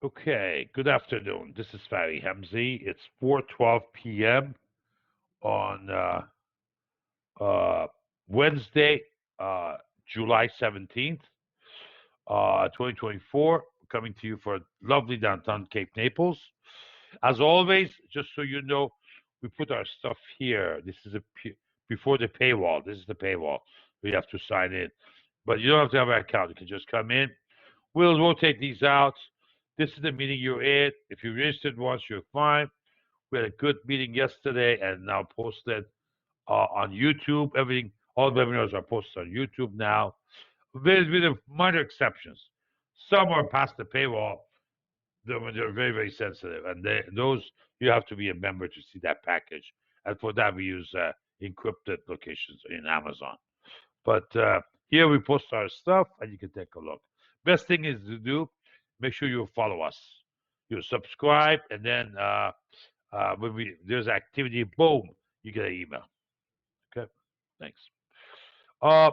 Okay, good afternoon. This is Fari Hemzi. It's 4:12 p.m. on uh, Wednesday, uh, July 17th, 2024. Coming to you for lovely downtown Cape Naples. As always, just so you know, we put our stuff here. This is before the paywall. This is the paywall. We have to sign in, but you don't have to have an account. You can just come in. We'll rotate these out. This is the meeting you're in. If you registered once, you're fine. We had a good meeting yesterday and now posted on YouTube. Everything, all the webinars are posted on YouTube now, with minor exceptions. Some are past the paywall. They're very, very sensitive, and those you have to be a member to see that package. And for that, we use encrypted locations in Amazon. But here we post our stuff, and you can take a look. Best thing is to do, make sure you follow us. You subscribe, and then when there's activity, boom, you get an email. Okay, thanks. Uh,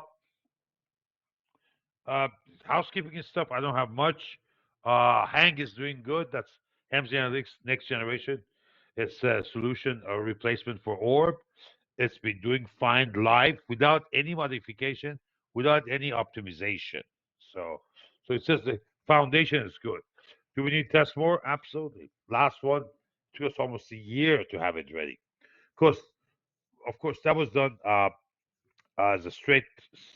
uh, Housekeeping and stuff. I don't have much. Hang is doing good. That's Ham's Analytics Next Generation. It's a solution or replacement for Orb. It's been doing fine live without any modification, without any optimization. So, so it says the foundation is good. Do we need to test more? Absolutely. Last one took us almost a year to have it ready. Because, of course, that was done as a straight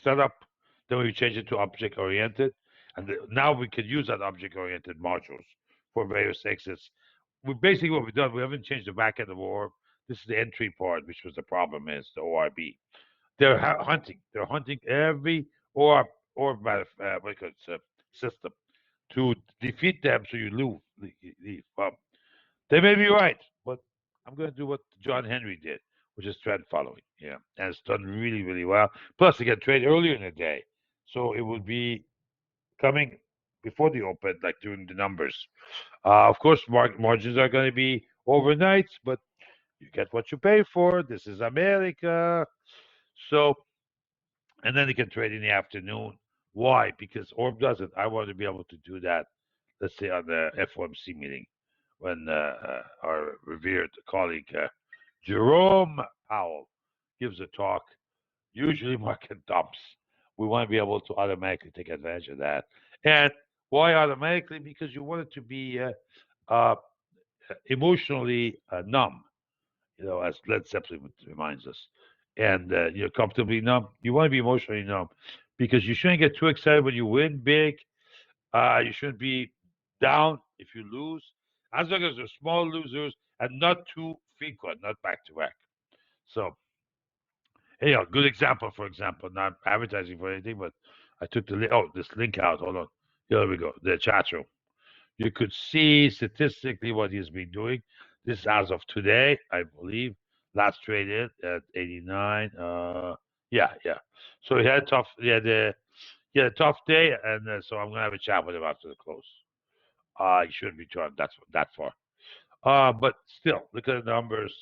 setup. Then we changed it to object oriented, and now we can use that object oriented modules for various exits. We basically what we've done. We haven't changed the back end of ORB. This is the entry part, which was the problem is the ORB. They're hunting. They're hunting every orb what you system to defeat them, so you lose. Well, they may be right, but I'm going to do what John Henry did, which is trend following. Yeah, and it's done really, really well. Plus, you can trade earlier in the day, so it would be coming before the open, like during the numbers. Of course, margins are going to be overnight, but you get what you pay for. This is America. So, and then you can trade in the afternoon. Why? Because Orb doesn't. I want to be able to do that, let's say on the FOMC meeting when our revered colleague Jerome Powell gives a talk, usually market dumps. We want to be able to automatically take advantage of that. And why automatically? Because you want it to be uh, emotionally numb, as Led Zeppelin reminds us. And you're comfortably numb. You want to be emotionally numb because you shouldn't get too excited when you win big. You shouldn't be down if you lose, as long as they're small losers and not too frequent, not back to back. So, good example. For example, not advertising for anything, but I took this link out. Hold on, here we go. The chat room. You could see statistically what he's been doing. This is as of today, I believe. Last traded at 89. Yeah, yeah. So he had a tough. He had a tough day, and so I'm gonna have a chat with him after the close. He shouldn't be turned that far. But still, look at the numbers.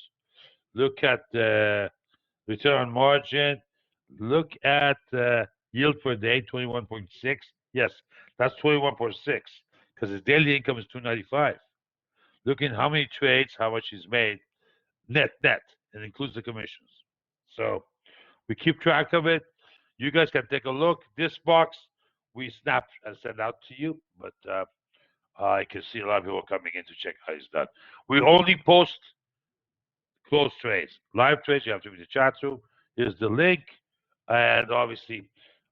Look at the return on margin. Look at yield per day, 21.6. Yes, that's 21.6 because his daily income is 295. Look at how many trades, how much he's made, net, and includes the commissions. So we keep track of it. You guys can take a look. This box we snap and send out to you, but I can see a lot of people coming in to check how he's done. We only post closed trades. Live trades, you have to be in the chat room. Here's the link. And obviously,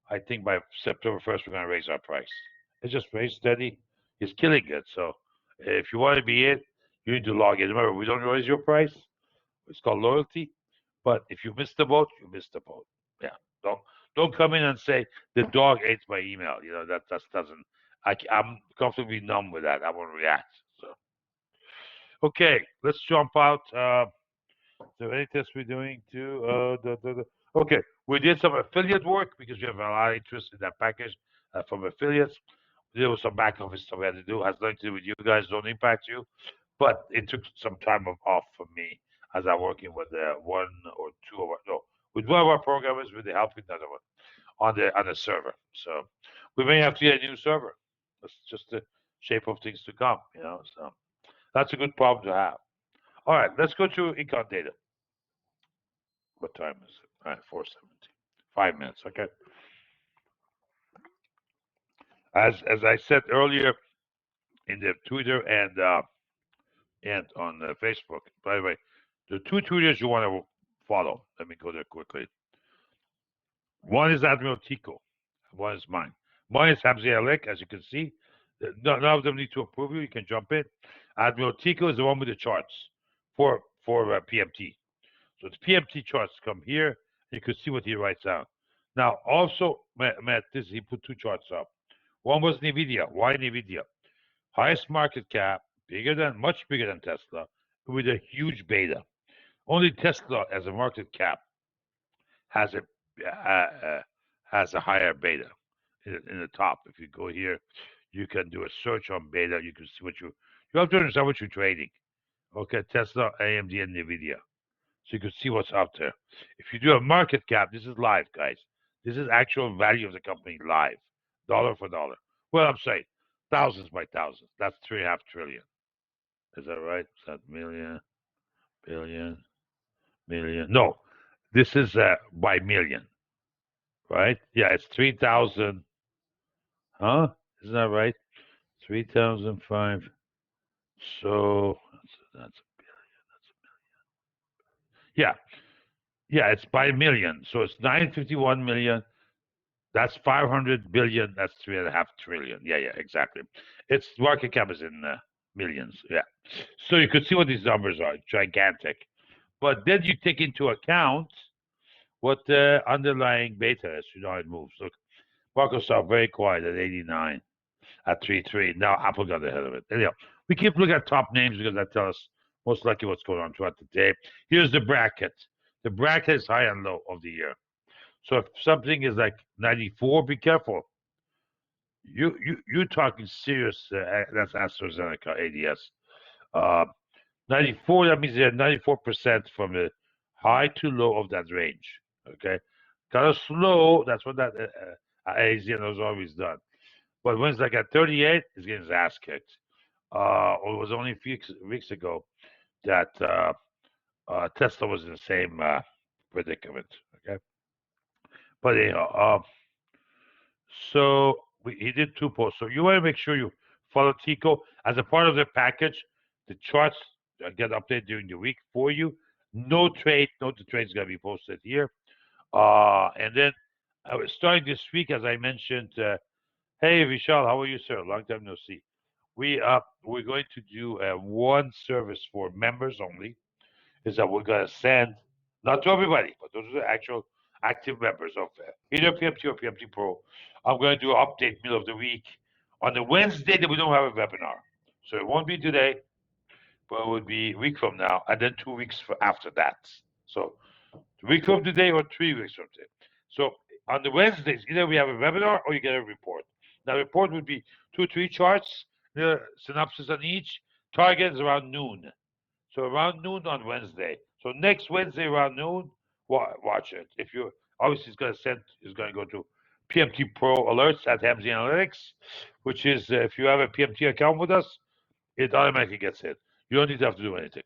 I think by September 1st, we're going to raise our price. It's just very steady. He's killing it. So if you want to be in, you need to log in. Remember, we don't raise your price. It's called loyalty. But if you miss the boat, you miss the boat. Yeah. Don't come in and say the dog ate my email. That doesn't. I'm comfortably numb with that. I won't react. So okay, let's jump out. So any tests we're doing too? Okay, we did some affiliate work because we have a lot of interest in that package from affiliates. There was some back office stuff we had to do. Has nothing to do with you guys. Don't impact you, but it took some time off for me as I'm working with one or two of our no with one of our programmers with the help with another one on the server. So we may have to get a new server. That's just shape of things to come. So that's a good problem to have. All right, let's go to econ data. What time is it? All right, 4:17. 5 minutes. Okay. As I said earlier in the Twitter and on Facebook. By the way, the two Twitters you want to follow. Let me go there quickly. One is Admiral Tico. One is mine. Mine is Hamzi Alek, as you can see. None of them need to approve you. You can jump in. Admiral Tico is the one with the charts for PMT. So the PMT charts come here. You can see what he writes out. Now, also, Matt, he put two charts up. One was NVIDIA. Why NVIDIA? Highest market cap, much bigger than Tesla, with a huge beta. Only Tesla, as a market cap, has a higher beta in the top. If you go here, you can do a search on beta. You can see what you have to understand what you're trading. Okay, Tesla, AMD, and NVIDIA. So you can see what's out there. If you do a market cap, this is live, guys. This is actual value of the company live, dollar for dollar. Well, I'm saying thousands by thousands. That's 3.5 trillion. Is that right? Is that million, billion, million? No, this is by million, right? Yeah, it's 3,000. Huh? Isn't that right? 3,005. So that's a billion. That's a million. Yeah, it's by million. So it's 951 million. That's 500 billion. That's 3.5 trillion. Yeah, exactly. Its market cap is in millions. Yeah. So you could see what these numbers are. Gigantic. But then you take into account what the underlying beta is. You know how it moves. Look, Microsoft very quiet at 89, at 3.3. Now Apple got ahead of it. Anyhow, we keep looking at top names because that tells us most likely what's going on throughout the day. Here's the bracket. The bracket is high and low of the year. So if something is like 94, be careful. You're talking serious. That's AstraZeneca ADS. 94. That means they're 94% from the high to low of that range. Okay, kind of slow. That's what that AZN has always done. But when it's like at 38, it's getting his ass kicked. It was only a few weeks ago that Tesla was in the same predicament. Okay, but anyhow, so he did two posts. So you want to make sure you follow Tico as a part of the package. The charts get updated during the week for you. No trade, the trade's gonna be posted here. And then starting this week, as I mentioned, hey Vishal, how are you, sir? Long time no see. We're going to do one service for members only. Is that we're gonna send, not to everybody, but those are the actual active members of either PMT or PMT Pro. I'm going to do an update middle of the week on the Wednesday that we don't have a webinar. So it won't be today, but it would be a week from now, and then 2 weeks after that. So a week from today or 3 weeks from today. So on the Wednesdays, either we have a webinar or you get a report. Now, the report would be 2 or 3 charts, the synopsis on each. Target is around noon. So around noon on Wednesday. So next Wednesday around noon, watch it. If you obviously it's going to go to PMT Pro alerts at Hamzi Analytics, which is if you have a PMT account with us, it automatically gets hit. You don't need to have to do anything.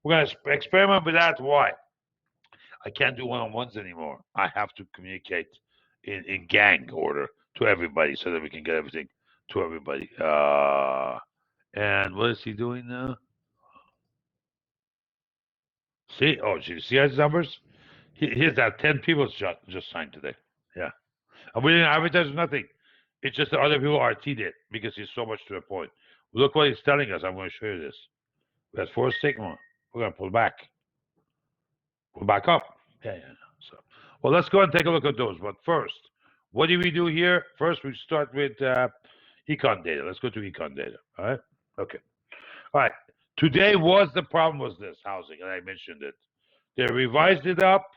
We're going to experiment with that. Why? I can't do one-on-ones anymore. I have to communicate in gang order to everybody so that we can get everything to everybody. And what is he doing now? See? Oh, did you see his numbers? Here's that 10 people just signed today. Yeah. And we didn't advertise nothing. It's just that other people RT'd it because he's so much to the point. Look what he's telling us. I'm going to show you this. We had 4 sigma. We're going to pull back. Pull back up. Yeah. So, well, let's go and take a look at those. But first, what do we do here? First, we start with econ data. Let's go to econ data. All right. Okay. All right. Today the problem was this housing, and I mentioned it. They revised it up.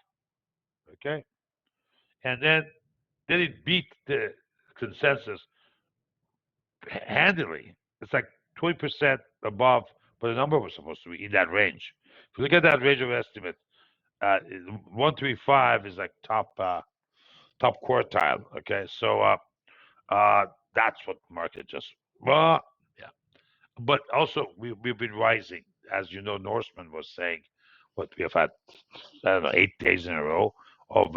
Okay. And then it beat the consensus handily. It's like 20% above, but the number was supposed to be in that range. If you look at that range of estimate, 135 is like top quartile. Okay, so that's what market just. Well, but also we've been rising, as you know. Norseman was saying, what we have had, I don't know, 8 days in a row of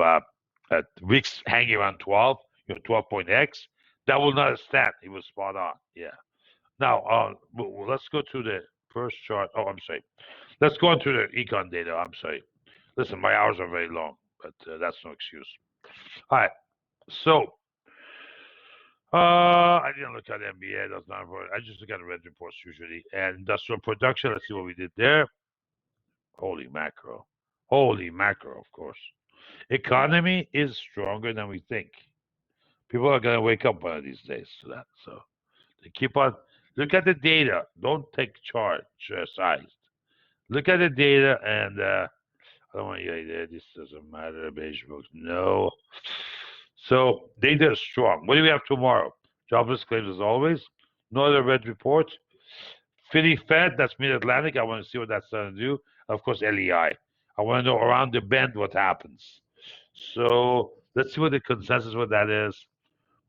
weeks hanging around 12, 12.x. That will not stand. He was spot on. Yeah. Now, let's go to the first chart. Oh, I'm sorry. Let's go on to the econ data. I'm sorry. Listen, my hours are very long, but that's no excuse. All right. So, I didn't look at NBA. That's not important. I just look at the red reports usually. And industrial production. Let's see what we did there. Holy macro. Holy macro, of course. Economy is stronger than we think. People are going to wake up one of these days to that. So they keep on. Look at the data. Don't take charge size. Look at the data, and I don't want you there. This doesn't matter. Beige books. No. So data is strong. What do we have tomorrow? Jobless claims as always. No other red reports. Philly Fed, that's Mid-Atlantic. I want to see what that's going to do. Of course, LEI. I want to know around the bend what happens. So let's see what the consensus what that is.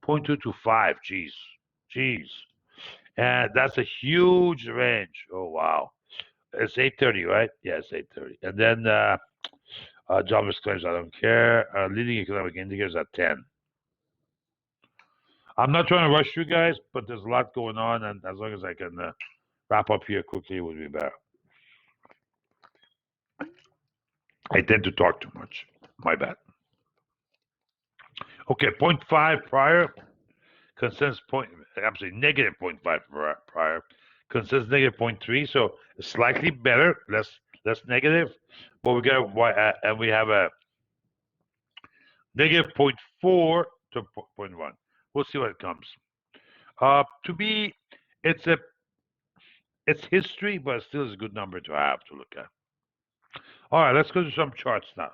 0.225. Jeez. And that's a huge range. Oh, wow. It's 8:30, right? Yeah, it's 8:30. And then jobless claims, I don't care. Leading economic indicators at 10. I'm not trying to rush you guys, but there's a lot going on, and as long as I can wrap up here quickly, it would be better. I tend to talk too much. My bad. Okay, 0.5 prior. Consensus point, I'm saying negative 0.5 prior. Consensus negative 0.3, so slightly better, less negative. But we got and we have a negative 0.4 to 0.1. We'll see what it comes. To me, it's history, but it still is a good number to have to look at. All right, let's go to some charts now.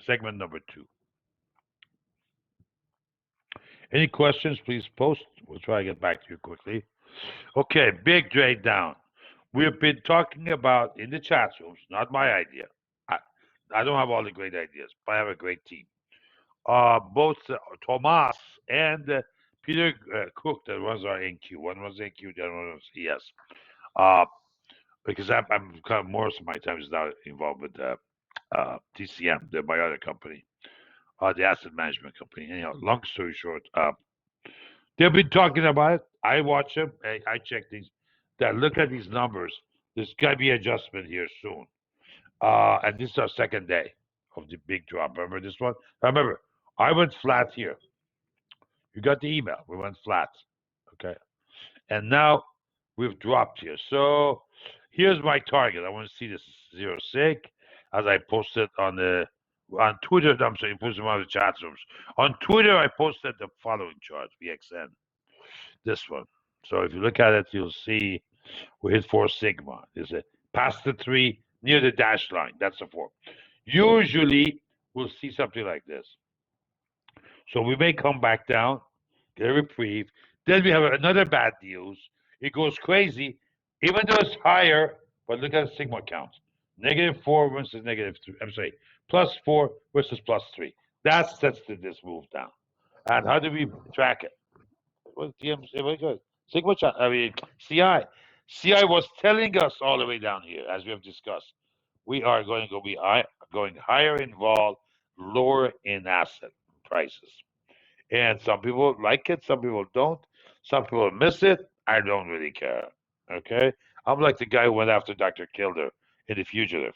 Segment number 2. Any questions, please post. We'll try to get back to you quickly. Okay, big trade down. We've been talking about in the chat rooms, not my idea. I don't have all the great ideas, but I have a great team. Both Tomas and Peter Cook, that runs our NQ. One runs NQ, the other one runs ES. Because I'm kind of most of my time is now involved with TCM, my other company, the asset management company. Anyhow, long story short, they've been talking about it. I watch them. I check these. That look at these numbers. There's got to be adjustment here soon. And this is our second day of the big drop. Remember this one? Remember, I went flat here. You got the email. We went flat. Okay. And now we've dropped here. So here's my target. I want to see this 0 sig as I posted on Twitter. I'm sorry, posted on the chat rooms. On Twitter, I posted the following chart, VXN. This one. So if you look at it, you'll see we hit 4 sigma. Is it past the 3 near the dash line? That's the 4. Usually we'll see something like this. So we may come back down, get a reprieve. Then we have another bad news. It goes crazy, even though it's higher, but look at the sigma count. -4 versus -3. I'm sorry, +4 versus +3. That sets this move down. And how do we track it? What's Sigma chart? I mean, CI. CI was telling us all the way down here, as we have discussed, we are going to be going higher in vol, lower in asset prices. And some people like it, some people don't. Some people miss it. I don't really care. Okay? I'm like the guy who went after Dr. Kilder in The Fugitive.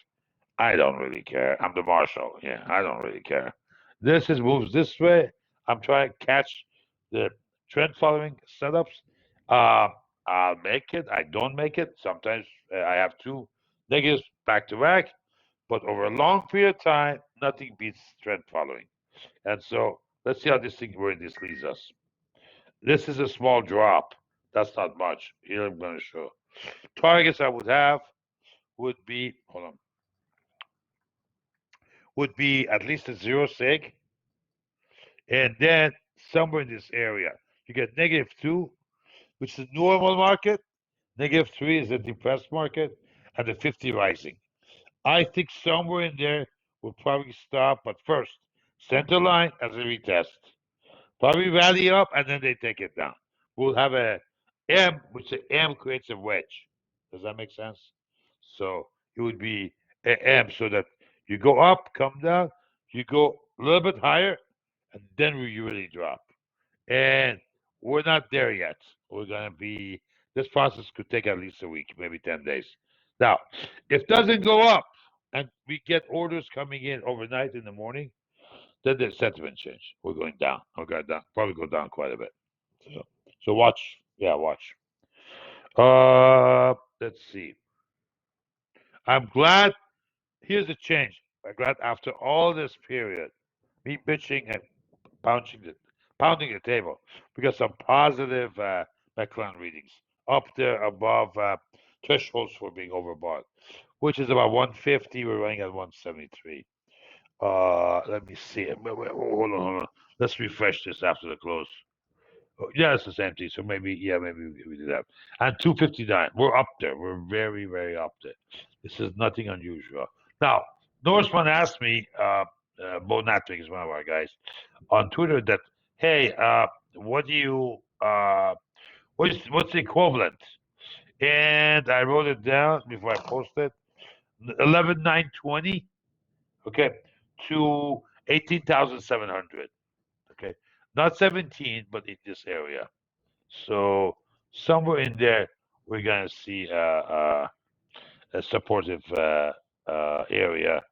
I don't really care. I'm the marshal. Yeah, I don't really care. This moves this way. I'm trying to catch the trend following setups. I'll make it. I don't make it. Sometimes I have 2 negatives back to back. But over a long period of time, nothing beats trend following. And so let's see how where this leads us. This is a small drop. That's not much. Here I'm going to show. Targets I would have would be, hold on, would be at least a 0 sig. And then somewhere in this area, you get -2, which is normal market. -3 is a depressed market, and the 50 rising. I think somewhere in there will probably stop, but first, center line as a retest. Probably rally up, and then they take it down. We'll have a M, which the M creates a wedge. Does that make sense? So it would be a M, so that you go up, come down, you go a little bit higher, and then you really drop. And we're not there yet. We're gonna be. This process could take at least a week, maybe 10 days. Now, if it doesn't go up, and we get orders coming in overnight in the morning, then the sentiment change. We're going down. We're going down. Probably go down quite a bit. So watch. Yeah, watch. Let's see. I'm glad. Here's the change. I'm glad after all this period, me bitching and pounding the pounding the table, because some positive background readings up there above thresholds for being overbought, which is about 150. We're running at 173. Let me see. Hold on, hold on. Let's refresh this after the close. Oh, yeah, it's the empty. So maybe, yeah, maybe we do that. And 259. We're up there. We're very, very up there. This is nothing unusual. Now, Norseman asked me, Bo Natwick is one of our guys, on Twitter that, hey, what do you, what's the equivalent? And I wrote it down before I posted 11,920, okay, to 18,700, okay, not 17, but in this area. So somewhere in there, we're gonna see a supportive area.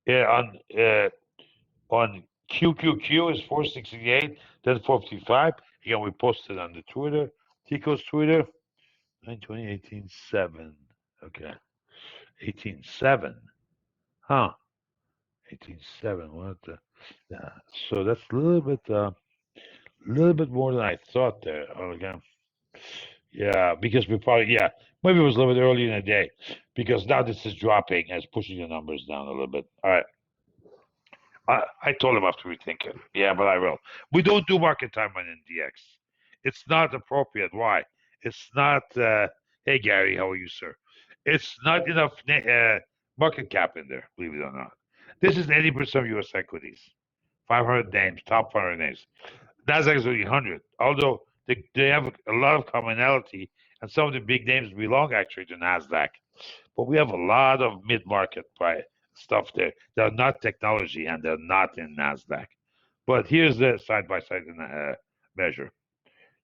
Yeah, on QQQ is 468, then 455. Again, we posted on the Twitter, Tico's Twitter, 920, 18.7. Okay, 18.7. Huh, 18.7. What the? Yeah. So that's a little bit more than I thought there. Again. Yeah, because we probably, yeah, maybe it was a little bit early in the day, because now this is dropping and it's pushing the numbers down a little bit. All right. I told him after we rethink it. Yeah, but I will. We don't do market time on NDX. It's not appropriate. Why? It's not, hey, Gary, how are you, sir? It's not enough market cap in there, believe it or not. This is 80% of US equities, 500 names, top 500 names. Nasdaq is only 100, although they have a lot of commonality, and some of the big names belong actually to Nasdaq. But we have a lot of mid-market stuff there. They're not technology, and they're not in Nasdaq. But here's the side-by-side measure.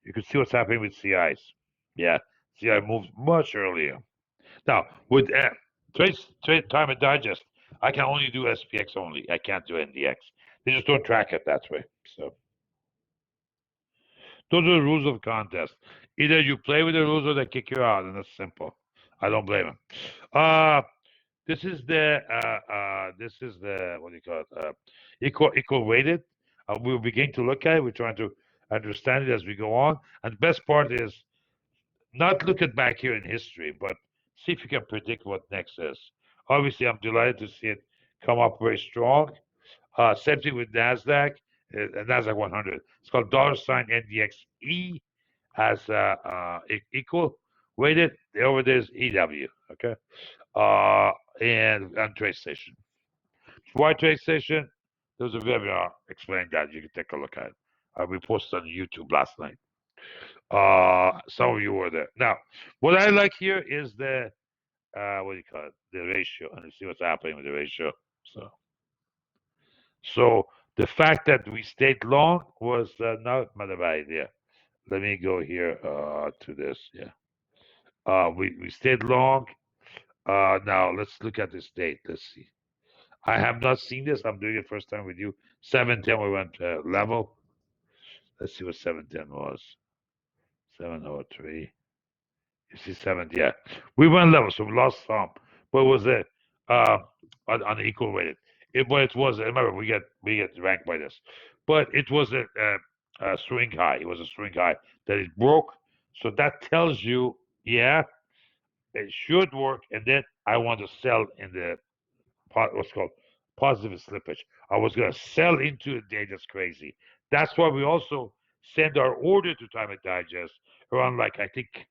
You can see what's happening with CIs. Yeah, CI moves much earlier. Now, with trade time and digest, I can only do SPX only. I can't do NDX. They just don't track it that way. So those are the rules of contest. Either you play with the rules or they kick you out, and that's simple. I don't blame them. This is the what do you call it? Equal weighted. We're beginning to look at it. We're trying to understand it as we go on. And the best part is not look at back here in history, but see if you can predict what next is. Obviously, I'm delighted to see it come up very strong. Same thing with Nasdaq, Nasdaq 100. It's called $NDXE as equal weighted. Over there is EW. Okay, and TradeStation. Why TradeStation? There was a webinar explaining that. You can take a look at it. We posted on YouTube last night. Some of you were there. Now, what I like here is the what do you call it? The ratio, and you see what's happening with the ratio. So the fact that we stayed long was not a bad idea. Let me go here to this. Yeah, we stayed long. Now let's look at this date. Let's see. I have not seen this. I'm doing it first time with you. 710 we went level. Let's see what 710 was. 703. You see 70. Yeah, we went level, so we lost some, but it was on equal weighted. But it was. Remember, we get ranked by this, but it was a swing high. It was a swing high that it broke. So that tells you, yeah, it should work. And then I want to sell in the what's called positive slippage. I was going to sell into a day that's crazy. That's why we also send our order to Time and Digest around, like, I think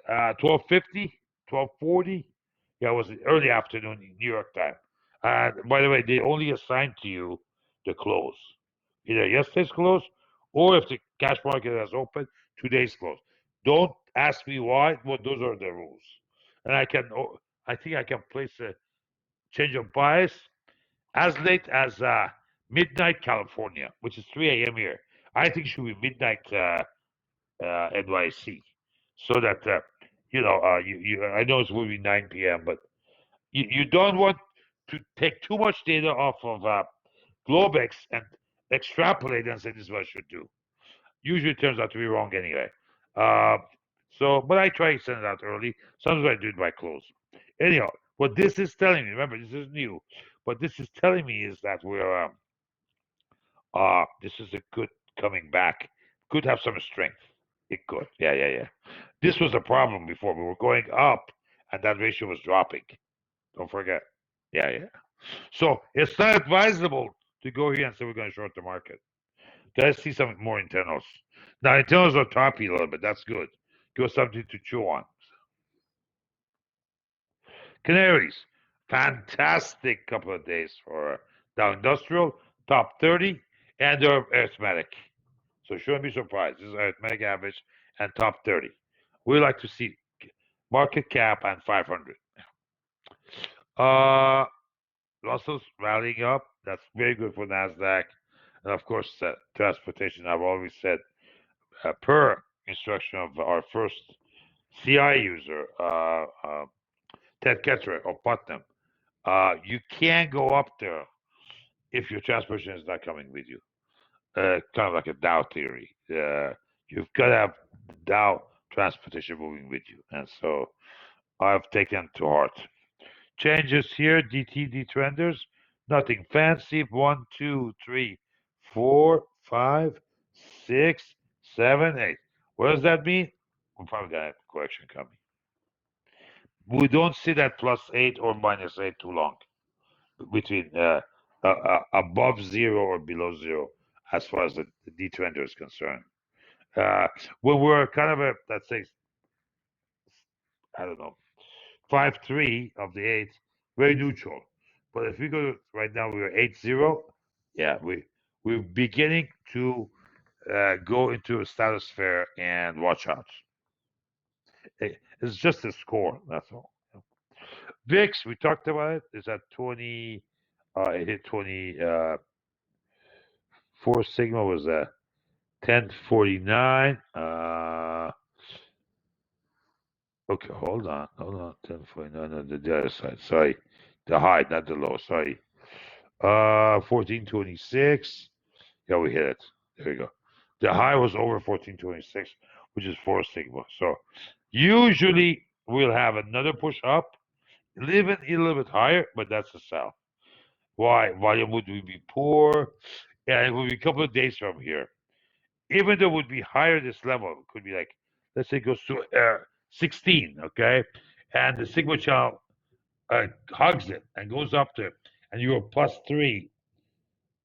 12:50, 12:40. Yeah, it was early afternoon in New York time. And by the way, they only assign to you the close, either yesterday's close, or if the cash market has opened, today's close. Don't ask me why. Well, those are the rules, and I think I can place a change of bias as late as midnight California, which is 3 a.m. here. I think it should be midnight NYC, so that I know it's will be 9 p.m., but you don't want to take too much data off of Globex and extrapolate and say this is what I should do. Usually it turns out to be wrong anyway. Uh, but I try to send it out early. Sometimes I do it by close. Anyhow, what this is telling me, remember, this is new. What this is telling me is that this is a good coming back. Could have some strength. It could. Yeah. This was a problem before. We were going up and that ratio was dropping. Don't forget. Yeah. So it's not advisable to go here and say we're going to short the market. Let's see some more internals. Now, internals are toppy a little bit. That's good. Give us something to chew on. Canaries, fantastic couple of days for Dow Industrial, top 30, and their arithmetic. So shouldn't be surprised. This is arithmetic average and top 30. We like to see market cap and 500. Russell's rallying up. That's very good for Nasdaq. And of course, transportation. I've always said, per instruction of our first CI user, Ted Ketzer of Putnam, you can't go up there if your transportation is not coming with you. Kind of like a Dow theory. You've got to have Dow transportation moving with you. And so I've taken to heart. Changes here, DTD trenders, nothing fancy. 1, 2, 3, 4, 5, 6, 7, 8. What does that mean? We're probably gonna have a correction coming. We don't see that +8 or -8 too long between above 0 or below 0 as far as the D trender is concerned. When we're kind of a, let's say, I don't know, 5-3 of the 8, very neutral. But if we go right now, we're 8-0. Yeah, we're beginning to go into a stratosphere and watch out. It's just a score, that's all. VIX, we talked about it, is at 20. It hit 20. 4 sigma was at 1049. Okay, hold on. 1049 on the other side. Sorry, the high, not the low. Sorry. 1426. Yeah, we hit it. There we go. The high was over 1426, which is 4 sigma. So usually we'll have another push up, even a little bit higher, but that's a sell. Why? Volume would be poor, and it will be a couple of days from here. Even though it would be higher this level, it could be like, let's say it goes to 16, okay? And the sigma channel hugs it and goes up there, and you're +3.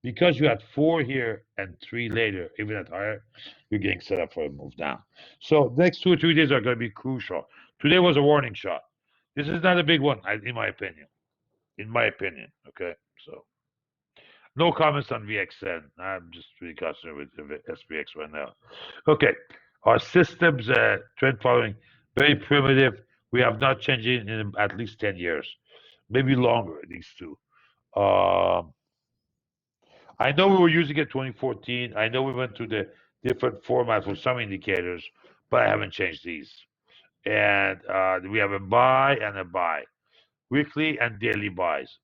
Because you had 4 here and 3 later, even at higher, you're getting set up for a move down. So next 2 or 3 days are going to be crucial. Today was a warning shot. This is not a big one, in my opinion. In my opinion, okay? So no comments on VXN. I'm just really concerned with SPX right now. Okay, our systems trend following, very primitive. We have not changed it in at least 10 years, maybe longer, these two. I know we were using it 2014. I know we went through the different formats for some indicators, but I haven't changed these. And we have a buy and a buy, weekly and daily buys.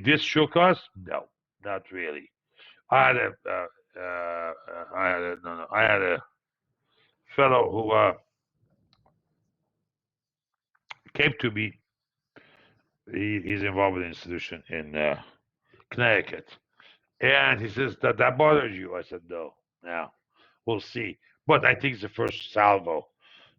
This shook us? No, not really. I had a fellow who came to me. He's involved with an institution in Connecticut, and he says that bothers you. I said no. Now we'll see, but I think it's the first salvo,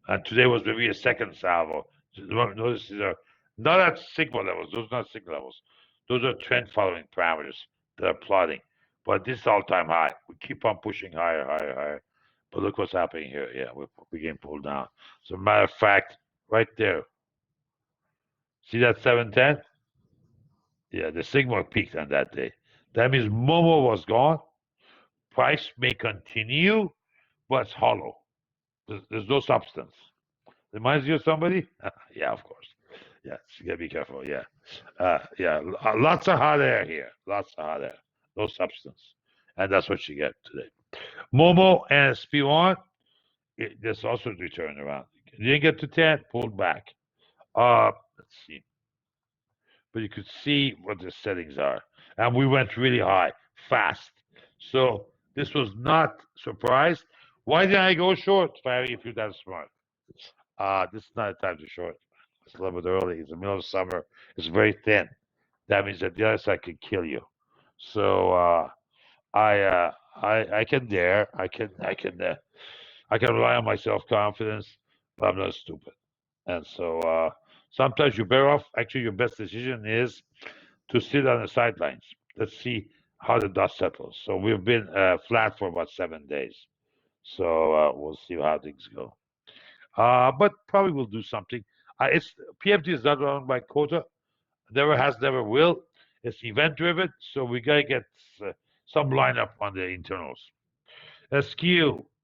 and today was maybe a second salvo. Notice these are not at sigma levels. Those are not sigma levels. Those are trend following parameters that are plotting. But this is all-time high. We keep on pushing higher, higher, higher. But look what's happening here. Yeah, we're getting pulled down. As a matter of fact, right there. See that 710? Yeah, the sigma peaked on that day. That means Momo was gone. Price may continue, but it's hollow. There's no substance. Reminds you of somebody? Yeah, of course. Yeah, so you gotta be careful. Yeah, yeah. Lots of hot air here. Lots of hot air. No substance, and that's what you get today. Momo and SP1. This also returned around. You didn't get to 10, pulled back. Let's see. But you could see what the settings are. And we went really high, fast. So this was not surprised. Why did I go short, Barry, if you're that smart? This is not a time to short. It's a little bit early. It's the middle of summer. It's very thin. That means that the other side could kill you. So I can dare. I can rely on my self confidence, but I'm not stupid. And so sometimes you're better off. Actually, your best decision is to sit on the sidelines. Let's see how the dust settles. So we've been flat for about 7 days. So we'll see how things go. But probably we'll do something. It's PFD is not run by quota. Never has, never will. It's event driven, so we gotta get some lineup on the internals. SQ,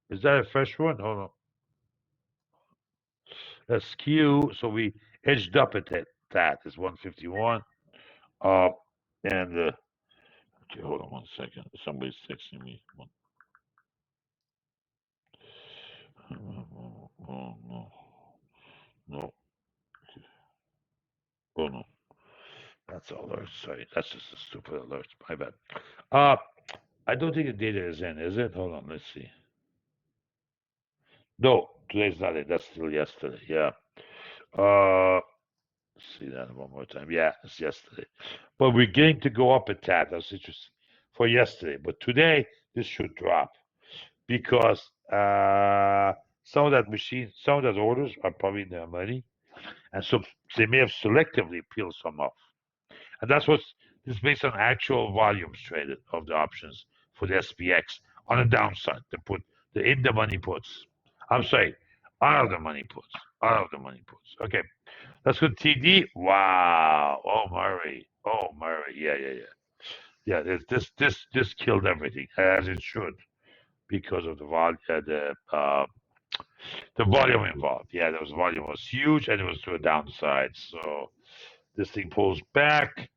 is that a fresh one? Hold on. SQ, so we edged up at that. It's 151. And okay, hold on 1 second. Somebody's texting me. Oh no, no. Oh no. That's alert. Sorry, that's just a stupid alert. My bad. I don't think the data is in, is it? Hold on, let's see. No, today's not it. That's still yesterday. Yeah. See that one more time. Yeah, it's yesterday. But we're getting to go up a tad. That's interesting for yesterday. But today, this should drop because some of that machine, some of those orders are probably in their money. And so they may have selectively peeled some off. And that's what's this is based on actual volumes traded of the options for the SPX on the downside. They put the in the money puts. I'm sorry, out of the money puts. Out of the money puts. Okay. Let's go TD. Wow. Oh Murray. Oh Murray. Yeah. This killed everything, as it should, because of the volume involved. Yeah, the volume was huge and it was to a downside. So this thing pulls back.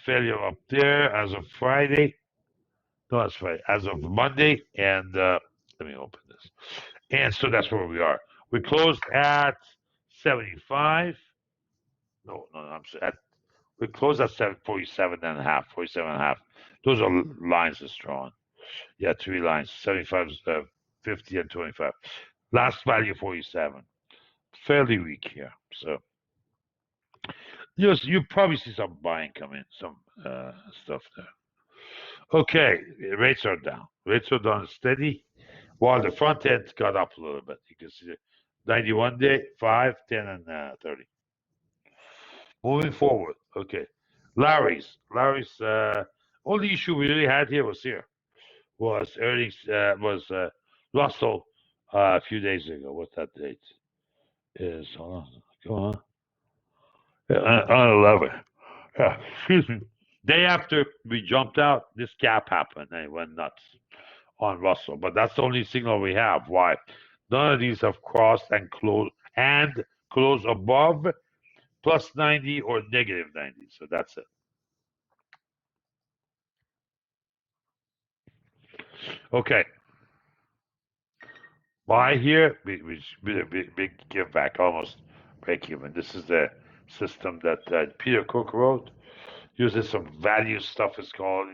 Failure up there as of Friday. No, that's Friday. As of Monday. And let me open this. And so that's where we are. We closed at 75. No, I'm sorry. We closed at 47 and a half, 47 and a half. Those are lines that's drawn. Yeah, 3 lines, 75, 50, and 25. Last value 47. Fairly weak here. So you probably see some buying come in, some stuff there. Okay, rates are down. Rates are down steady, while the front end got up a little bit. You can see the 91 day, 5, 10, and 30. Moving forward, okay. Larry's only issue we really had here was earnings was Russell a few days ago. What's that date? Is hold on, go on. On 11. Excuse me. Day after we jumped out, this gap happened and it went nuts on Russell. But that's the only signal we have. Why? None of these have crossed and closed above plus 90 or negative 90. So that's it. Okay. Buy here, big give back, almost break even. This is the system that Peter Cook wrote. Uses some value stuff, it's called,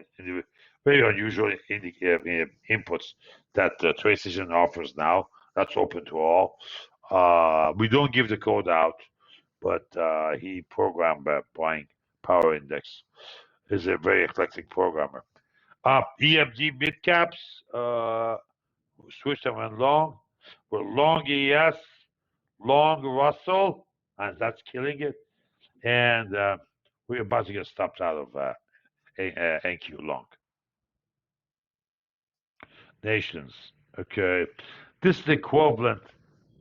very unusual inputs that TradeStation offers now. That's open to all. We don't give the code out, but he programmed buying power index. Is a very eclectic programmer. EMG mid caps, switched and went long. We're long ES, long Russell, and that's killing it. And we're about to get stopped out of NQ long. Nations. Okay. This is the equivalent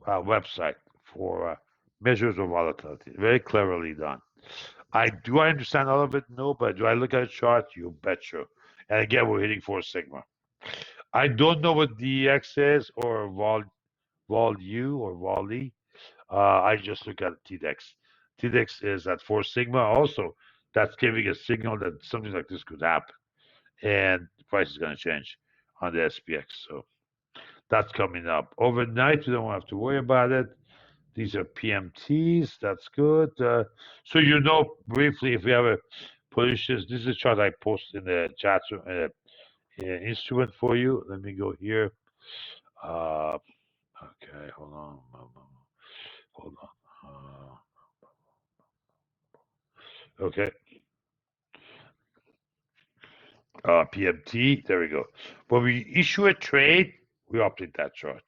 website for measures of volatility. Very cleverly done. Do I understand all of it? No, but do I look at a chart? You betcha. And again, we're hitting 4 sigma. I don't know what DX is or Vol U or Vol E. I just look at TDEX. TDEX is at 4 sigma. Also, that's giving a signal that something like this could happen, and the price is going to change on the SPX. So that's coming up overnight. We don't have to worry about it. These are PMTs. That's good. So you know briefly if we have a position. This is a chart I post in the chat room, instrument for you. Let me go here. Okay, hold on. Hold on. Okay. PMT. There we go. When we issue a trade, we update that chart.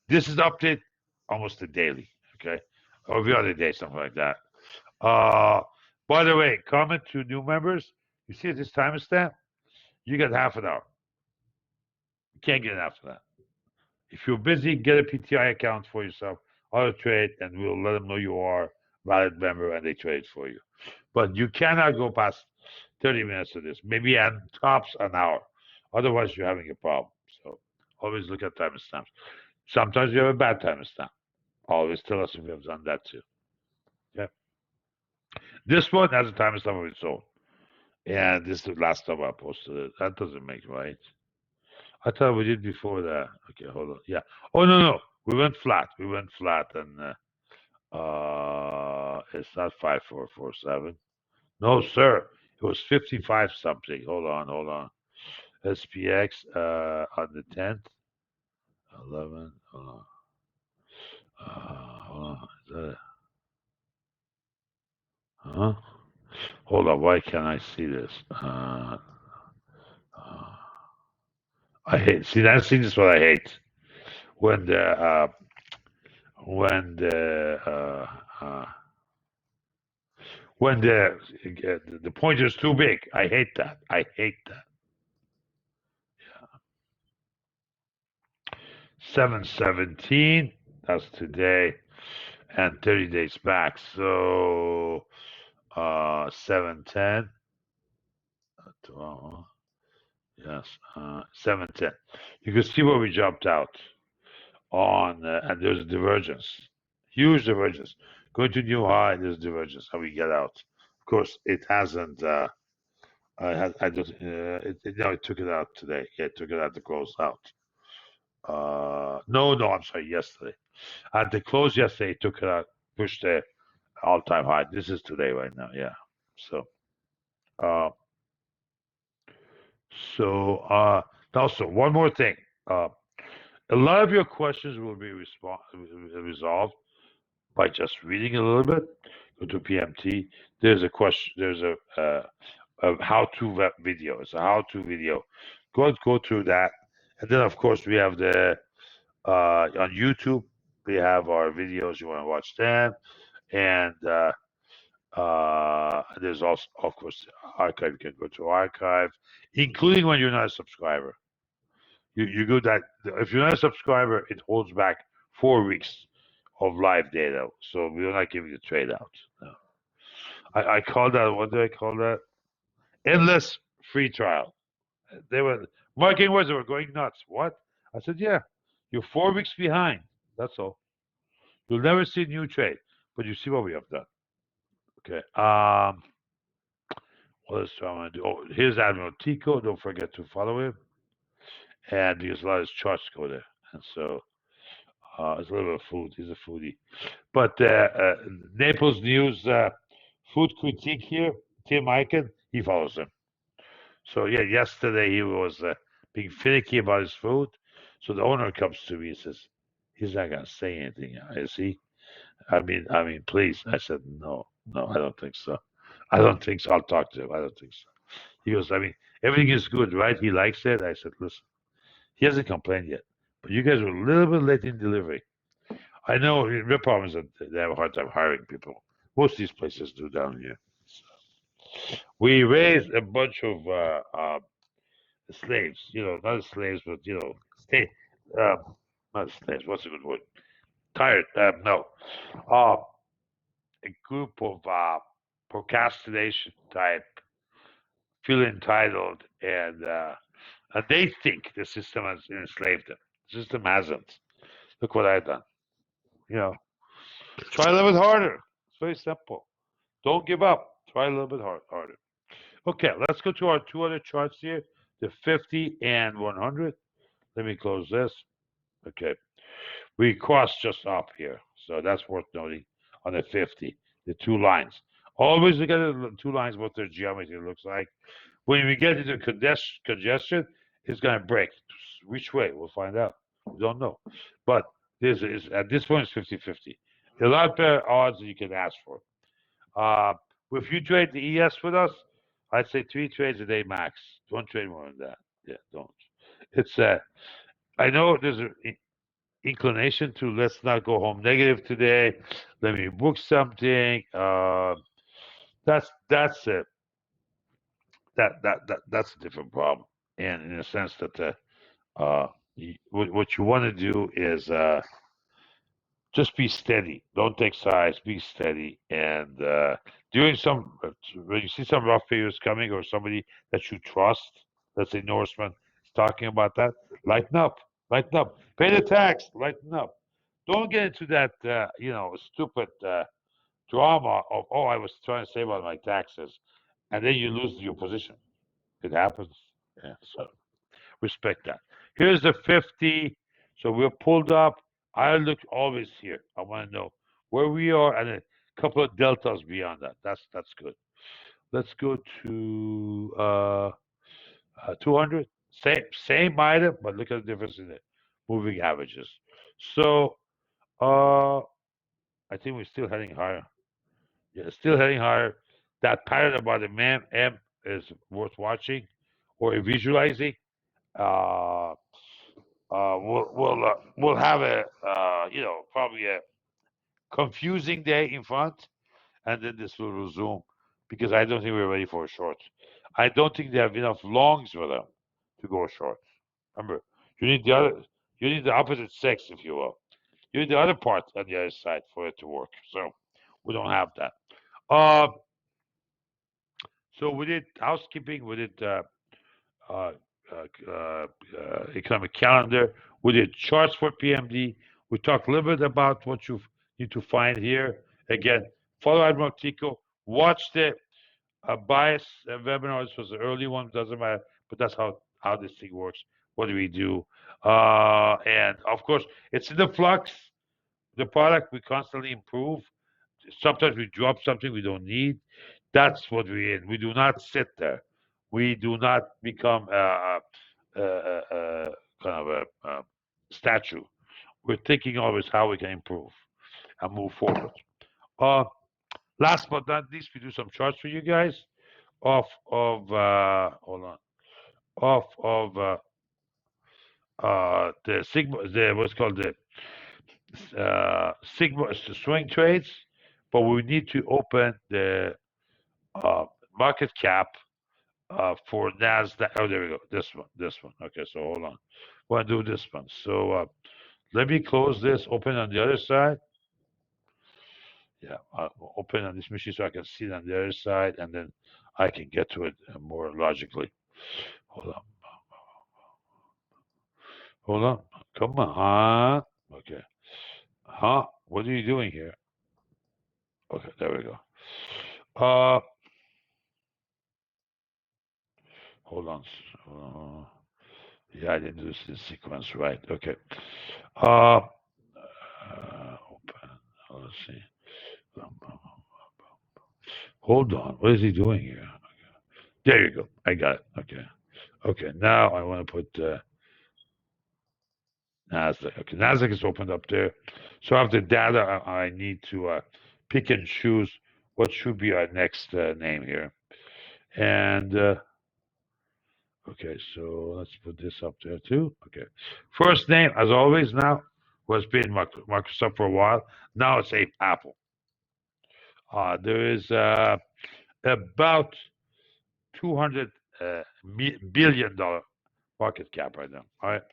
This is updated almost a daily. Okay, or every other day, something like that. By the way, comment to new members. You see this timestamp? You get half an hour. You can't get after that. If you're busy, get a PTI account for yourself, auto trade, and we'll let them know you are a valid member and they trade for you. But you cannot go past 30 minutes of this, maybe at tops an hour. Otherwise, you're having a problem. So always look at timestamps. Sometimes you have a bad timestamp. Always tell us if you have done that too. Yeah. This one has a timestamp of its own. And this is the last time I posted it. That doesn't make right. I thought we did before that. Okay, hold on. Yeah. Oh no. We went flat. We went flat, and it's not 5447. No, sir. It was 55 something. Hold on. SPX on the 10th, 11. Hold on. Is that it? Huh? Hold on. Why can't I see this? I hate. See, that thing is what I hate. When the when the pointer is too big. I hate that. I hate that. Yeah. 7/17. That's today, and 30 days back. So 7/10. Yes, 7/10. You can see where we jumped out on, and there's a divergence, huge divergence. Going to new high, there's divergence. How we get out? Of course, it hasn't. I just, no, it took it out today. Yeah, it took it out to close out. No, I'm sorry, yesterday. At the close yesterday, it took it out, pushed the all-time high. This is today right now, yeah. So, also one more thing. A lot of your questions will be resolved by just reading a little bit. Go to PMT. There's a question. There's a how-to video. It's a how-to video. Go through that, and then of course we have the on YouTube. We have our videos. You want to watch them, and there's also, of course, archive. You can go to archive, including when you're not a subscriber. You go that if you're not a subscriber, it holds back 4 weeks of live data. So we're not giving the trade out. No. I call that, what do I call that? Endless free trial. They were marketing words. They were going nuts. What? I said, yeah, you're 4 weeks behind. That's all. You'll never see a new trade, but you see what we have done. Okay. What else do I want to do? Oh, here's Admiral Tico. Don't forget to follow him. And because a lot of his charts go there. And so it's a little bit of food. He's a foodie. But Naples News food critique here, Tim Eichen, he follows him. So yeah, yesterday he was being finicky about his food. So the owner comes to me and says, he's not gonna say anything, is he? I mean, please. I said, no, I don't think so. I don't think so. I'll talk to him. I don't think so. He goes, I mean, everything is good, right? He likes it. I said, listen, he hasn't complained yet, but you guys were a little bit late in delivery. I know the problem is that they have a hard time hiring people. Most of these places do down here. So we raised a bunch of slaves, not slaves, but not slaves. What's a good word? Tired? No, a group of procrastination type, feel entitled, and they think the system has enslaved them. The system hasn't. Look what I've done. You know, try a little bit harder. It's very simple. Don't give up. Try a little bit harder. Okay, let's go to our two other charts here, the 50 and 100. Let me close this. Okay, we crossed just up here, so that's worth noting on the 50, the two lines. Always look at the two lines, what their geometry looks like. When we get into congestion, it's going to break. Which way? We'll find out. We don't know. But this is at this point, it's 50-50. A lot better odds than you can ask for. If you trade the ES with us, I'd say 3 trades a day max. Don't trade more than that. Yeah, don't. It's I know there's an inclination to let's not go home negative today. Let me book something. That's it. That's a different problem, and in the sense that what you want to do is just be steady. Don't take sides. Be steady, and doing some when you see some rough figures coming or somebody that you trust, let's say Norseman is talking about that. Lighten up. Lighten up. Pay the tax. Lighten up. Don't get into that stupid drama of I was trying to save on my taxes, and then you lose your position. It happens. Yeah. So respect that. Here's the 50. So we're pulled up. I look always here. I want to know where we are and a couple of deltas beyond that. That's good. Let's go to 200. Same item, but look at the difference in the moving averages. So I think we're still heading higher. Yeah, still heading higher. That pattern about the M is worth watching or visualizing. Uh, we'll have a probably a confusing day in front, and then this will resume because I don't think we're ready for a short. I don't think they have enough longs for them to go short. Remember, you need the opposite sex, if you will. You need the other part on the other side for it to work. So we don't have that. So we did housekeeping. We did uh, economic calendar. We did charts for PMD. We talked a little bit about what you need to find here. Again, follow Admiral Tico. Watch the bias webinar. This was the early one. Doesn't matter, but that's how this thing works. What do we do? And of course, it's in the flux. The product we constantly improve. Sometimes we drop something we don't need. That's what we in. We do not sit there. We do not become kind of a statue. We're thinking always how we can improve and move forward. Last but not least, we do some charts for you guys off of hold on, off of the Sigma, the what's called the Sigma swing trades, but we need to open the market cap for Nasdaq. Oh, there we go. This one. Okay, so hold on. We'll do this one. So let me close this. Open on the other side. Yeah, I'll open on this machine so I can see it on the other side, and then I can get to it more logically. Hold on. Hold on. Come on. Okay. Huh? What are you doing here? Okay, there we go. Hold on. Yeah, I didn't do this in sequence right. Okay. Open. Let's see. Hold on. What is he doing here? There you go. I got it. Okay. Okay. Now I want to put Nasdaq. Okay. Nasdaq is opened up there. So I have the data I need to pick and choose what should be our next name here. And okay, so let's put this up there too. Okay. First name, as always, now was being Microsoft for a while. Now it's Apple. There is about $200 billion market cap right now. All right.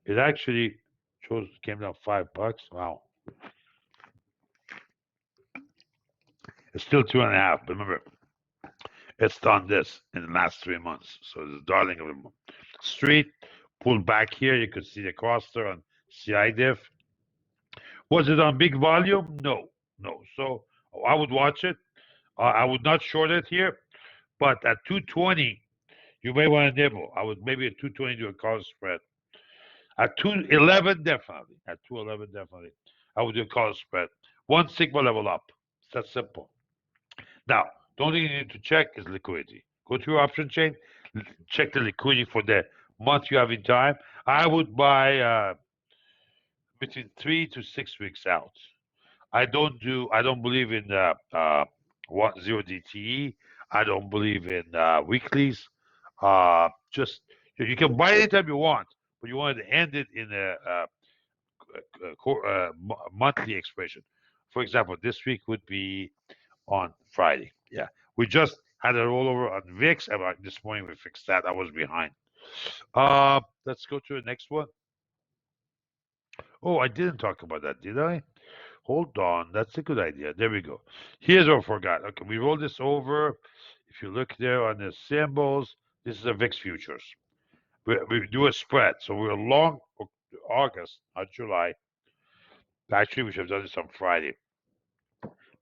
It actually came down $5. Wow. It's still 2.5. But remember, it's done this in the last 3 months. So it's the darling of the street. Pulled back here. You could see the cluster on CI diff. Was it on big volume? No, no. So I would watch it. I would not short it here, but at 220, you may want to nibble. I would maybe at 220 do a call spread. At 211, definitely. At 211, definitely. I would do a call spread. One sigma level up. It's that simple. Now, the only thing you need to check is liquidity. Go to your option chain, check the liquidity for the month you have in time. I would buy between 3 to 6 weeks out. I don't believe in 1 0 DTE. I don't believe in weeklies. Just you can buy anytime you want, but you want to end it in a monthly expression. For example, this week would be on Friday. Yeah, we just had a rollover on VIX. And this morning we fixed that. I was behind. Let's go to the next one. Oh, I didn't talk about that, did I? Hold on, that's a good idea. There we go. Here's what I forgot. Okay, we roll this over. If you look there on the symbols, this is a VIX futures. We do a spread. So we're long August, not July. Actually, we should have done this on Friday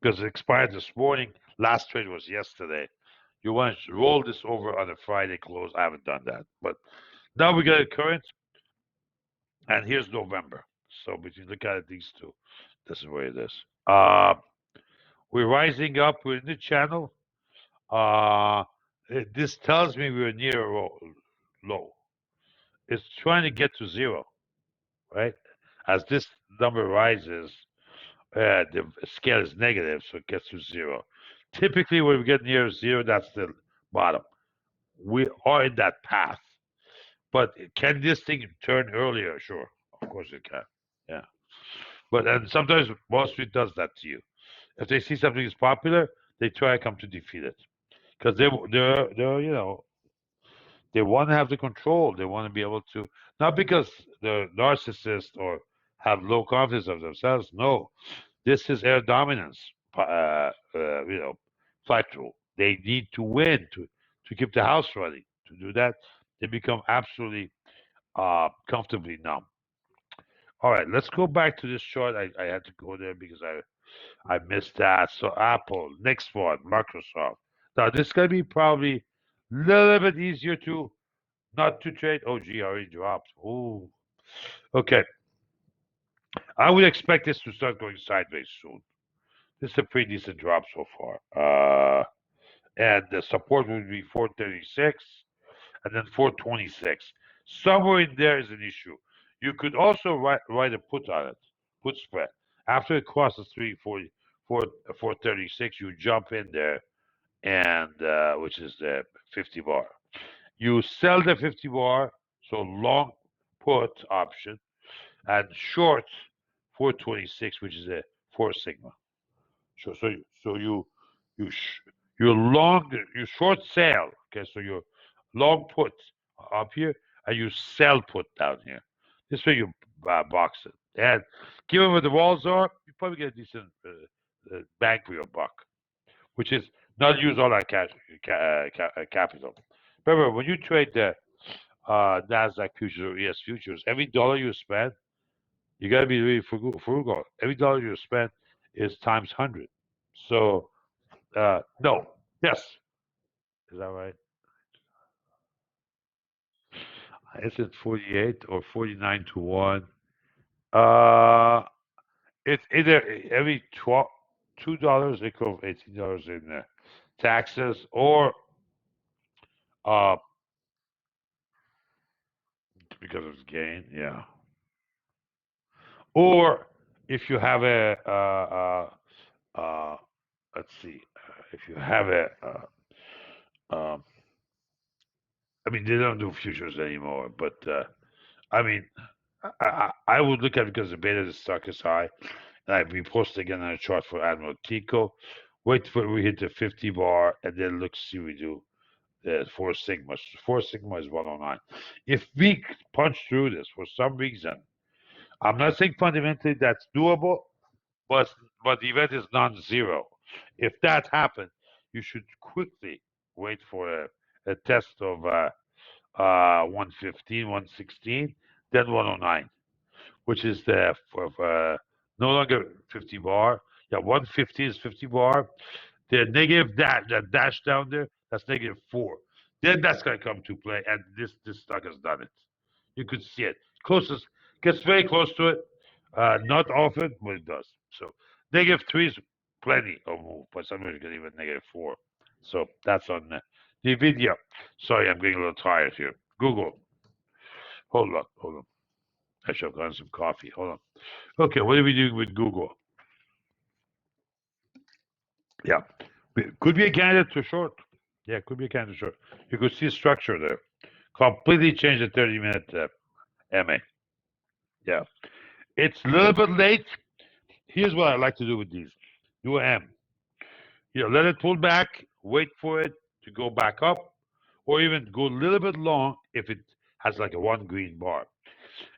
because it expired this morning. Last trade was yesterday. You want to roll this over on a Friday close. I haven't done that. But now we got a current, and here's November. So if you look at these two, this is where it is. We're rising up. We're in the channel. This tells me we're near a low. It's trying to get to zero, right? As this number rises, the scale is negative, so it gets to zero. Typically, when we get near zero, that's the bottom. We are in that path. But can this thing turn earlier? Sure, of course it can. Yeah. But and sometimes Wall Street does that to you. If they see something is popular, they try to come to defeat it because they're they want to have the control. They want to be able to, not because they're narcissists or have low confidence of themselves. No, this is air dominance. Flight rule. They need to win to keep the house running. To do that, they become absolutely comfortably numb. All right, let's go back to this chart. I had to go there because I missed that. So Apple, next one, Microsoft. Now this is gonna be probably a little bit easier to not to trade. Oh, gee, already dropped. Oh, okay. I would expect this to start going sideways soon. This is a pretty decent drop so far. And the support would be 436 and then 426. Somewhere in there is an issue. You could also write a put on it, put spread. After it crosses 436, you jump in there, and which is the 50 bar. You sell the 50 bar, so long put option, and short 426, which is a 4 sigma. So you you short sell. Okay, so you long put up here and you sell put down here. This way you box it. And given where the walls are, you probably get a decent bang for your buck, which is not use all that capital. Remember, when you trade the Nasdaq futures or ES futures, every dollar you spend, you got to be really frugal. Every dollar you spend is times 100. So no, yes, is that right? Is it 48 or 49 to 1? Uh, it's either every $2 equals $18 in taxes, or uh, because it's gain, yeah. Or if you have a let's see, if you have a um, I mean, they don't do futures anymore, but I mean, I would look at it because the beta of the stock is high. And we posted again on a chart for Admiral Tico. Wait for we hit the 50 bar and then look, see we do the 4 sigma. 4 sigma is 109. If we punch through this for some reason, I'm not saying fundamentally that's doable, but the event is non-zero. If that happens, you should quickly wait for a test of 115, 116, then 109, which is the No longer 50 bar. Yeah, 150 is 50 bar. The negative that dash down there, that's -4. Then that's gonna come to play, and this stock has done it. You could see it. Closest gets very close to it. Not often, but it does. So -3 is plenty of move, but sometimes you can even -4. So that's on the video. Sorry, I'm getting a little tired here. Google. Hold on, hold on. I should have gotten some coffee. Hold on. Okay, what are we doing with Google? Yeah. Could be a candidate to short. Yeah, could be a candidate short. You could see structure there. Completely change the 30-minute MA. Yeah. It's a little bit late. Here's what I like to do with these. Do M. Let it pull back, wait for it to go back up, or even go a little bit long if it has like a one green bar.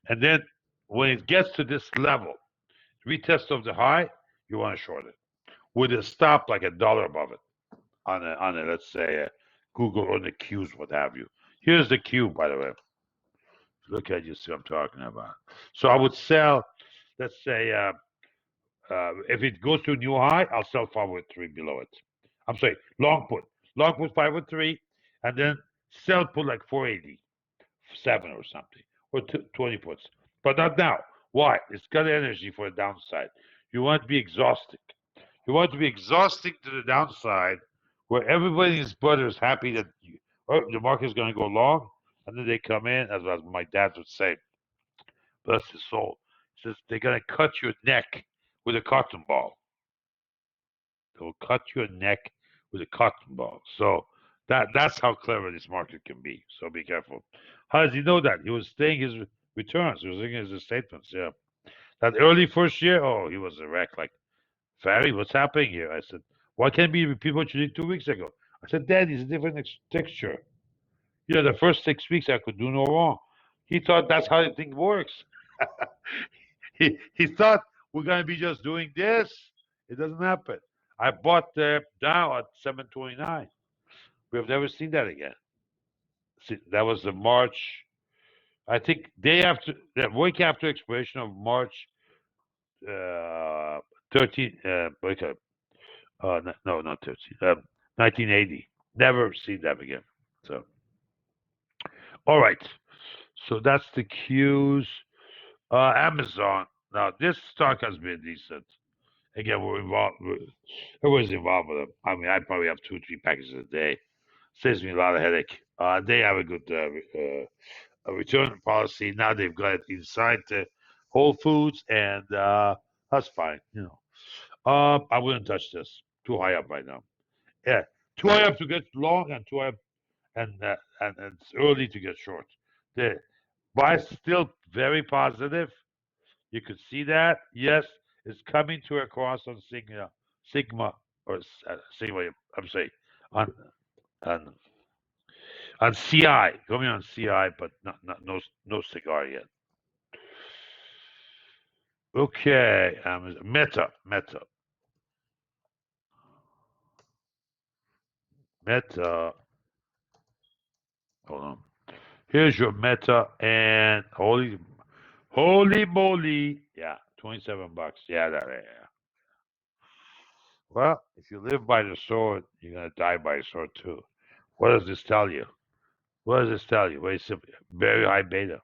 And then when it gets to this level, retest of the high, you want to short it with a stop like $1 above it on a let's say Google or the Qs, what have you. Here's the Q, by the way. Look at you, see what I'm talking about. So I would sell, let's say, if it goes to a new high, I'll sell 503 below it. I'm sorry, long put 503, and then sell put like 487 or something, or 20 puts, but not now. Why? It's got energy for the downside. You want to be exhausting. You want to be exhausting to the downside, where everybody is butter is happy that the market is going to go long, and then they come in, as my dad would say, bless his soul. He says they're going to cut your neck with a cotton ball. They will cut your neck with a cotton ball. So that's how clever this market can be. So be careful. How does he know that? He was staying his returns. He was making his statements. Yeah. That early first year, oh, he was a wreck. Like, Farry, what's happening here? I said, why can't we repeat what you did 2 weeks ago? I said, Dad, it's a different texture. The first 6 weeks I could do no wrong. He thought that's how the thing works. he thought we're going to be just doing this. It doesn't happen. I bought the Dow at 729. We have never seen that again. See, that was the March, I think, the week after expiration of March 13, no, not 13, 1980. Never seen that again. So, all right. So that's the Qs. Amazon. Now, this stock has been decent. Again, we're involved. Everyone's involved with them. I mean, I probably have 2 or 3 packages a day. Saves me a lot of headache. They have a good return policy. Now they've got it inside the Whole Foods, and that's fine. I wouldn't touch this. Too high up right now. Yeah, too high up to get long, and too high up, and it's early to get short. The buy still very positive. You could see that. Yes, it's coming to a cross on Sigma or Sigma. I'm saying on on on CI, coming on CI, but not no cigar yet. Okay, Meta. Hold on. Here's your Meta, and holy moly, yeah, $27. Yeah, yeah. Well, if you live by the sword, you're gonna die by the sword too. What does this tell you? What does this tell you? Very simple. Very high beta.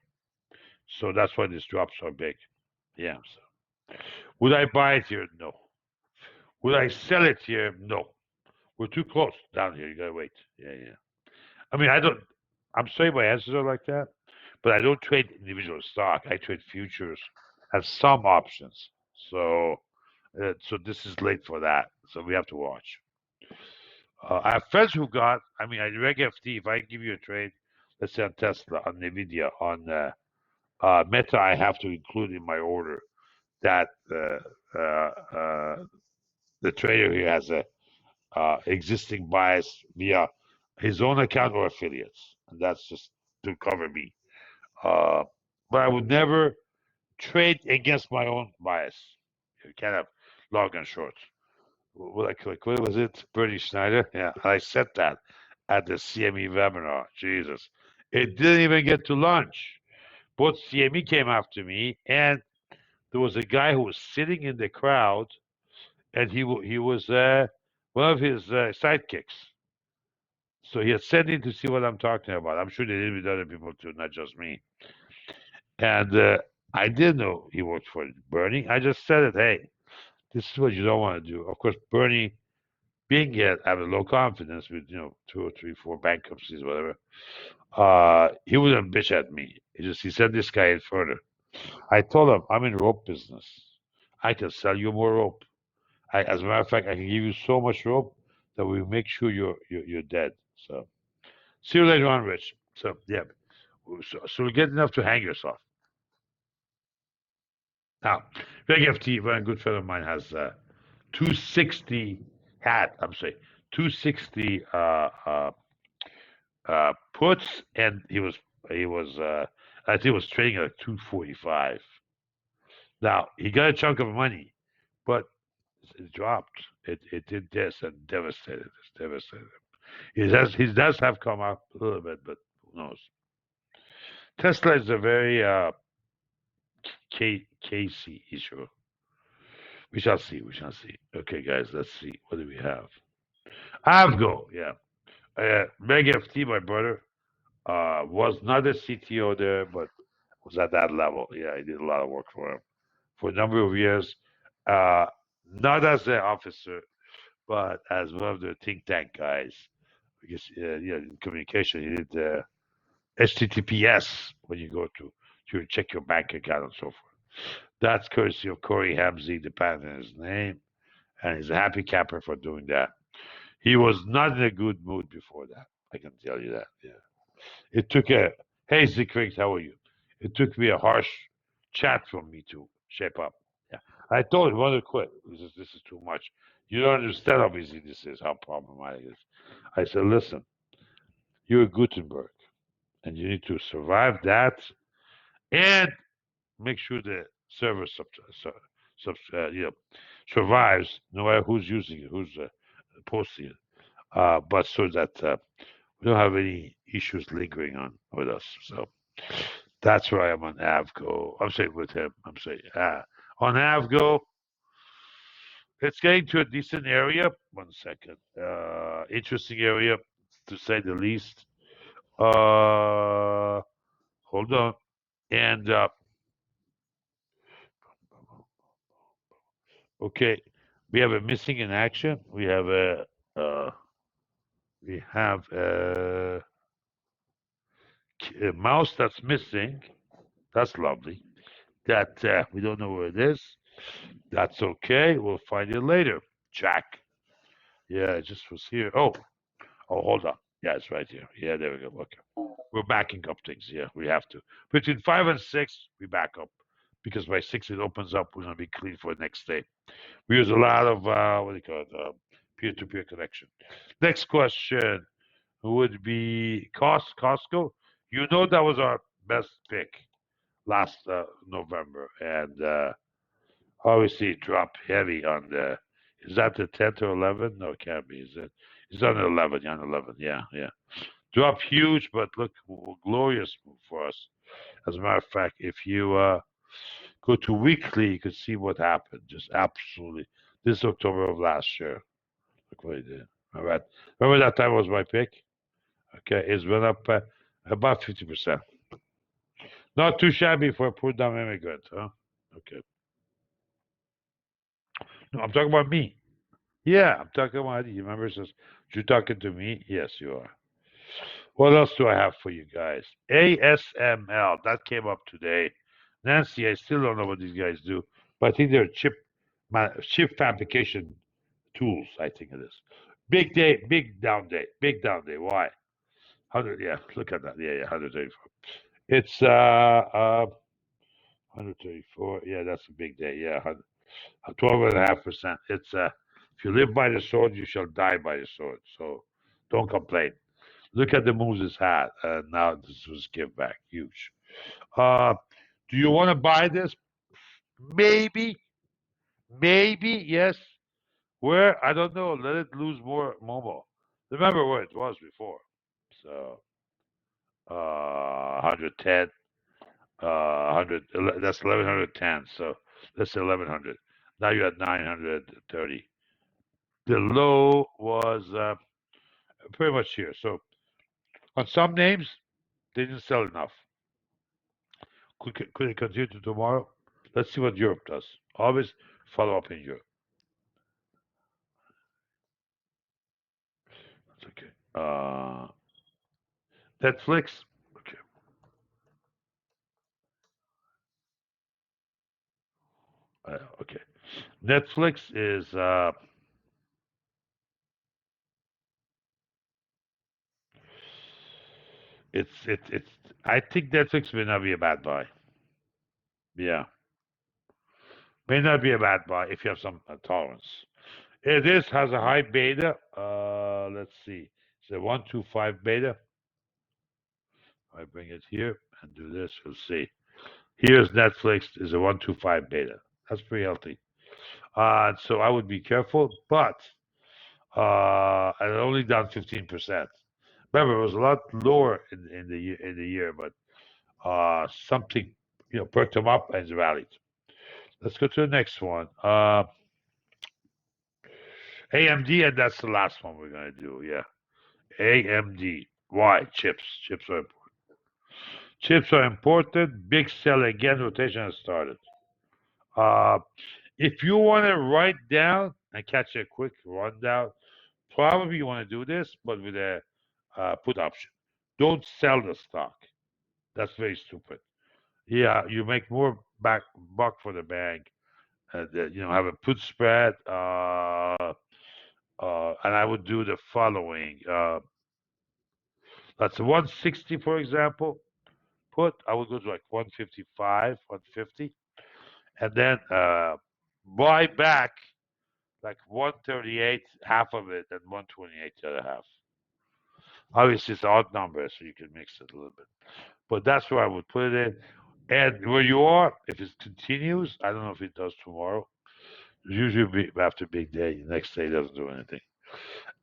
So that's why this drops so big. Yeah. So. Would I buy it here? No. Would I sell it here? No. We're too close down here. You gotta wait. Yeah. I mean, I don't. I'm sorry my answers are like that, but I don't trade individual stock. I trade futures and some options. So this is late for that. So we have to watch. I have friends who got. I mean, I Reg FT. If I give you a trade, let's say on Tesla, on Nvidia, on Meta, I have to include in my order that the trader here has a existing bias via his own account or affiliates, and that's just to cover me. But I would never trade against my own bias. You can't have long and short. What I click? What was it? Bernie Schneider. Yeah, I said that at the CME webinar. Jesus, it didn't even get to lunch. Both CME came after me and there was a guy who was sitting in the crowd, and he was one of his sidekicks. So he had sent in to see what I'm talking about. I'm sure they did with other people too, not just me. And I didn't know he worked for Bernie. I just said it. Hey, this is what you don't want to do. Of course, Bernie, being yet having low confidence with 2 or 3, 4 bankruptcies, whatever, he wouldn't bitch at me. He sent this guy in further. I told him I'm in rope business. I can sell you more rope. As a matter of fact, I can give you so much rope that we make sure you're dead. So see you later on, Rich. So yeah, so you get enough to hang yourself. Now, Big FT, a good friend of mine, has 260 I'm sorry, 260 puts, and he was I think he was trading at 245. Now he got a chunk of money, but it dropped. It did this and devastated. It's devastated. He does have come up a little bit, but who knows? Tesla is a very Casey issue. We shall see. We shall see. Okay, guys, let's see. What do we have? Avgo, yeah. Meg FT, my brother, was not a CTO there, but was at that level. Yeah, he did a lot of work for him for a number of years. Uh, not as an officer, but as one of the think tank guys. Because in communication, he did HTTPS when you go to check your bank account and so forth. That's courtesy of Corey Hamzy, the patent in his name, and he's a happy camper for doing that. He was not in a good mood before that. I can tell you that. Yeah. It took hey Zickrick, how are you? It took me a harsh chat from me to shape up. Yeah. I told him, want to quit. This is too much. You don't understand how easy this is, how problematic it is. I said, listen, you're Gutenberg, and you need to survive that and make sure the server survives, no matter who's using it, who's posting it. But so that we don't have any issues lingering on with us. So that's why I'm on Avgo. I'm saying with him. I'm saying on Avgo. It's getting to a decent area. 1 second. Interesting area to say the least. Hold on. And okay, we have a missing in action. We have a mouse that's missing. That's lovely. That we don't know where it is. That's okay. We'll find it later. Jack. Yeah, it just was here. Oh, hold on. Yeah, it's right here. Yeah, there we go. Okay. We're backing up things. Yeah, we have to. Between 5 and 6, we back up. Because by 6, it opens up. We're going to be clean for the next day. We use a lot of, what do you call it, peer-to-peer connection. Next question would be Costco. You know that was our best pick last November. And obviously it dropped heavy on the, is that the 10th or 11th? No, it can't be. It's on the 11th. Yeah, on 11th. Yeah, yeah. Dropped huge, but look, glorious move for us. As a matter of fact, if you go to weekly, you can see what happened. Just absolutely. This October of last year. Look what he did. All right. Remember that time was my pick? Okay, it's went up about 50%. Not too shabby for a poor dumb immigrant, huh? Okay. No, I'm talking about me. Yeah, I'm talking about you. Remember, it says, you're talking to me? Yes, you are. What else do I have for you guys? ASML, that came up today. Nancy, I still don't know what these guys do, but I think they're chip fabrication tools, I think it is. Big day, big down day, big down day. Why? 100, yeah, look at that. Yeah, 134. It's 134. Yeah, that's a big day. Yeah, 12.5%. It's if you live by the sword, you shall die by the sword. So don't complain. Look at the moves it's had. Now this was give back. Huge. Do you want to buy this? Maybe. Maybe, yes. Where? I don't know. Let it lose more mobile. Remember where it was before. So 110, 100, that's 1110. So let's say 1100. Now you're at 930. The low was pretty much here. So on some names, they didn't sell enough. Could it continue to tomorrow? Let's see what Europe does. Always follow up in Europe. That's okay. Netflix. Okay. Okay. Netflix is it's. I think Netflix may not be a bad buy. Yeah, may not be a bad buy if you have some tolerance. It is has a high beta. Let's see. It's a 125 beta. I bring it here and do this. We'll see. Here's Netflix is a 125 beta. That's pretty healthy. So I would be careful, but and only down 15%. Remember, it was a lot lower in the year, but something perked them up and rallied. Let's go to the next one. AMD, and that's the last one we're gonna do. Yeah, AMD. Why? Chips. Chips are important. Chips are important. Big sell again. Rotation has started. Uh, if you want to write down and catch a quick rundown, probably you want to do this, but with a put option. Don't sell the stock. That's very stupid. Yeah, you make more buck for the bank. Have a put spread. And I would do the following. That's 160, for example. Put I would go to like 155, 150, and then buy back like 138, half of it, and 128 the other half. Obviously, it's odd numbers, so you can mix it a little bit. But that's where I would put it in. And where you are, if it continues, I don't know if it does tomorrow. Usually after big day, the next day doesn't do anything.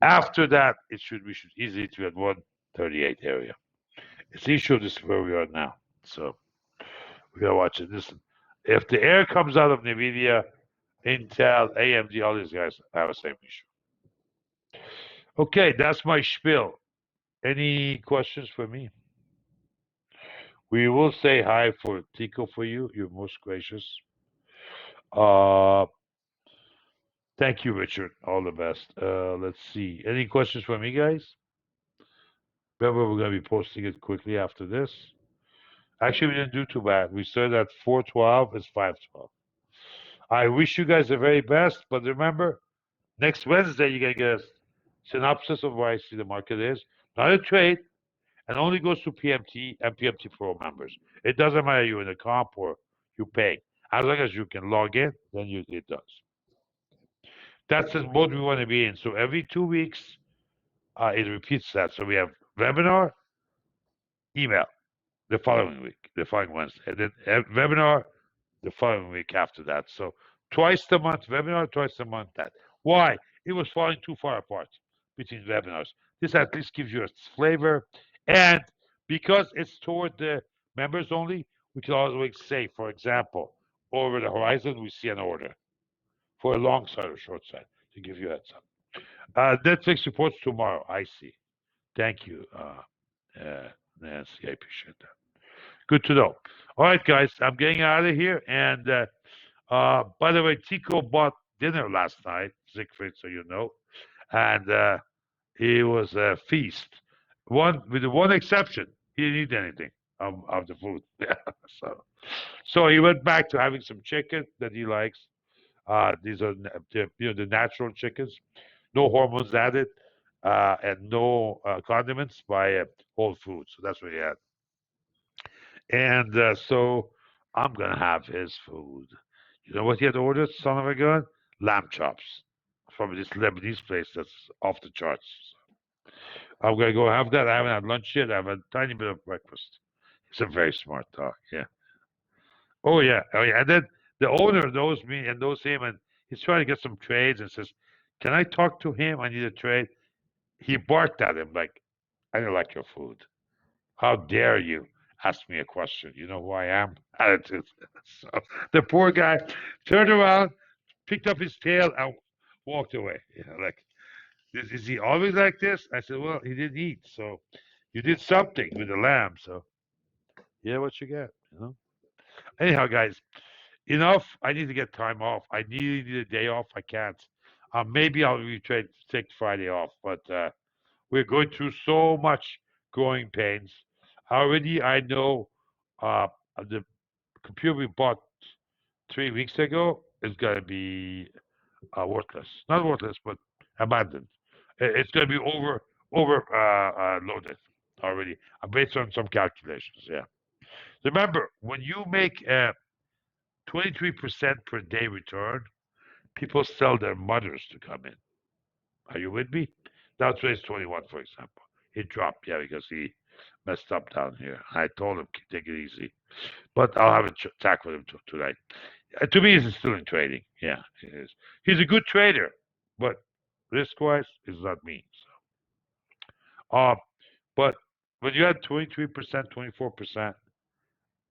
After that, we should easily to at 138 area. It's the issue. This is where we are now. So we gotta watch it. Listen, if the air comes out of Nvidia, Intel, AMD, all these guys have the same issue. Okay, that's my spiel. Any questions for me? We will say hi for Tico for you. You're most gracious. Uh, thank you, Richard. All the best. Let's see. Any questions for me, guys? Remember, we're going to be posting it quickly after this. Actually, we didn't do too bad. We started at 412. It's 512. I wish you guys the very best, but remember, next Wednesday, you're going to get a synopsis of where I see the market is. Not a trade, and only goes to PMT and PMT Pro members. It doesn't matter you're in a comp or you pay. As long as you can log in, then it does. That's the mode we want to be in. So every 2 weeks, it repeats that. So we have webinar, email the following week, the following Wednesday, and then webinar the following week after that. So twice a month webinar, twice a month that. Why? It was falling too far apart between webinars. This at least gives you a flavor. And because it's toward the members only, we can always say, for example, over the horizon, we see an order for a long side or short side to give you a heads up. Netflix reports tomorrow. I see. Thank you, Nancy. I appreciate that. Good to know. All right, guys, I'm getting out of here. And by the way, Tico bought dinner last night, Siegfried, so you know, and it was a feast. With the one exception, he didn't eat anything of the food. so he went back to having some chicken that he likes. These are the natural chickens, no hormones added, and no condiments by Whole Foods. So that's what he had. And so I'm gonna have his food. You know what he had ordered, son of a gun? Lamb chops from this Lebanese place that's off the charts. I'm gonna go have that. I haven't had lunch yet. I have a tiny bit of breakfast. He's a very smart dog. Yeah. Oh yeah. Oh yeah. And then the owner knows me and knows him, and he's trying to get some trades and says, "Can I talk to him? I need a trade." He barked at him like, "I don't like your food. How dare you?" ask me a question. You know who I am? Attitude. So the poor guy turned around, picked up his tail, and walked away. Like, is he always like this? I said, well, he didn't eat, so you did something with the lamb. So yeah, what you get, Anyhow, guys, enough. I need to get time off. I need a day off. I can't. Maybe I'll take Friday off, but we're going through so much growing pains. Already, I know uh, the computer we bought 3 weeks ago is going to be worthless. Not worthless, but abandoned. It's going to be over loaded already, based on some calculations. Yeah. Remember, when you make a 23% per day return, people sell their mothers to come in. Are you with me? Now today's 21, for example. It dropped, yeah, because he messed up down here. I told him, take it easy. But I'll have a talk with him tonight. To me, he's still in trading. Yeah, he is. He's a good trader, but risk-wise, it's not me. So, but when you had 23%, 24%,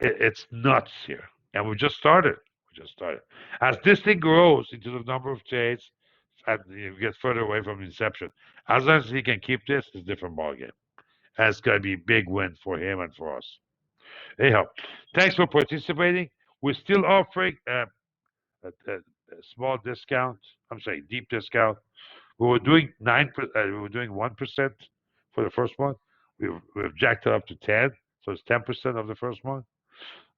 it's nuts here. And we just started. We just started. As this thing grows into the number of trades and you get further away from inception, as long as he can keep this, it's a different ballgame. And it's going to be a big win for him and for us. Anyhow, thanks for participating. We're still offering a small discount. I'm sorry, deep discount. We were doing 9%. We were doing 1% for the first month. We've jacked it up to 10, so it's 10% of the first month.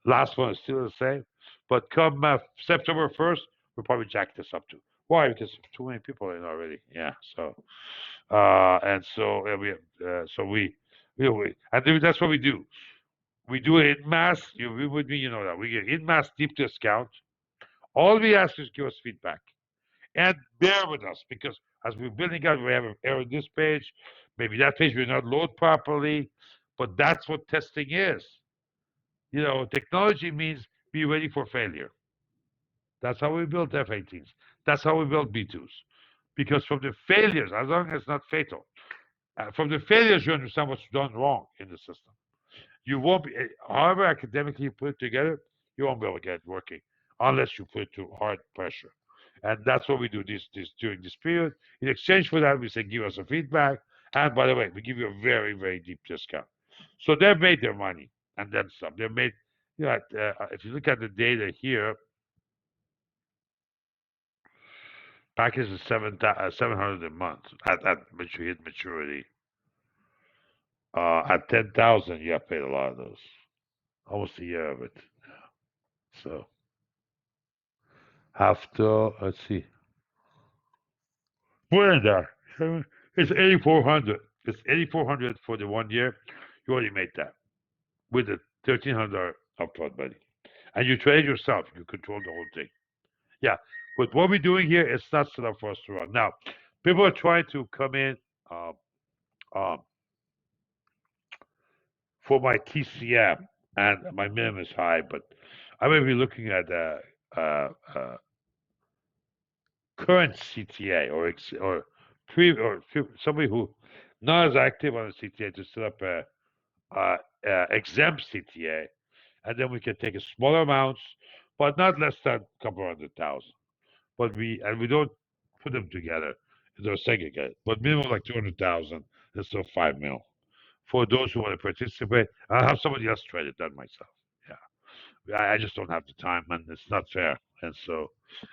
Last one is still the same, but come September 1st, we'll probably jack this up to. Why? Because too many people in already. Yeah. So and so and that's what we do. We do it in mass. You with me, you know that we get in mass deep discount. All we ask is give us feedback and bear with us because as we're building out, we have an error on this page, maybe that page will not load properly, but that's what testing is. Technology means be ready for failure. That's how we build F-18s. That's how we build B-2s. Because from the failures, as long as it's not fatal, from the failures you understand what's done wrong in the system. You won't be, however academically you put it together, you won't be able to get it working unless you put it to hard pressure. And that's what we do during this period. In exchange for that, we say give us a feedback. And by the way, we give you a very, very deep discount. So they've made their money and then some. They've made, if you look at the data here, package is 700 a month at maturity. At 10,000, you have paid a lot of those, almost a year of it. So after, let's see, we're in there. It's 8,400. It's 8,400 for the 1 year. You already made that with the 1,300 upfront money, and you trade yourself. You control the whole thing. Yeah, but what we're doing here is not set up for us to run. Now, people are trying to come in um, um, for my TCM, and my minimum is high, but I may be looking at current CTA or somebody who not as active on the CTA to set up a exempt CTA, and then we can take a smaller amounts, but not less than a couple 100,000. But we don't put them together; they're segregated. But minimum like 200,000 instead of 5 mil for those who want to participate. I'll have somebody else trade it than myself. Yeah, I just don't have the time, and it's not fair. And so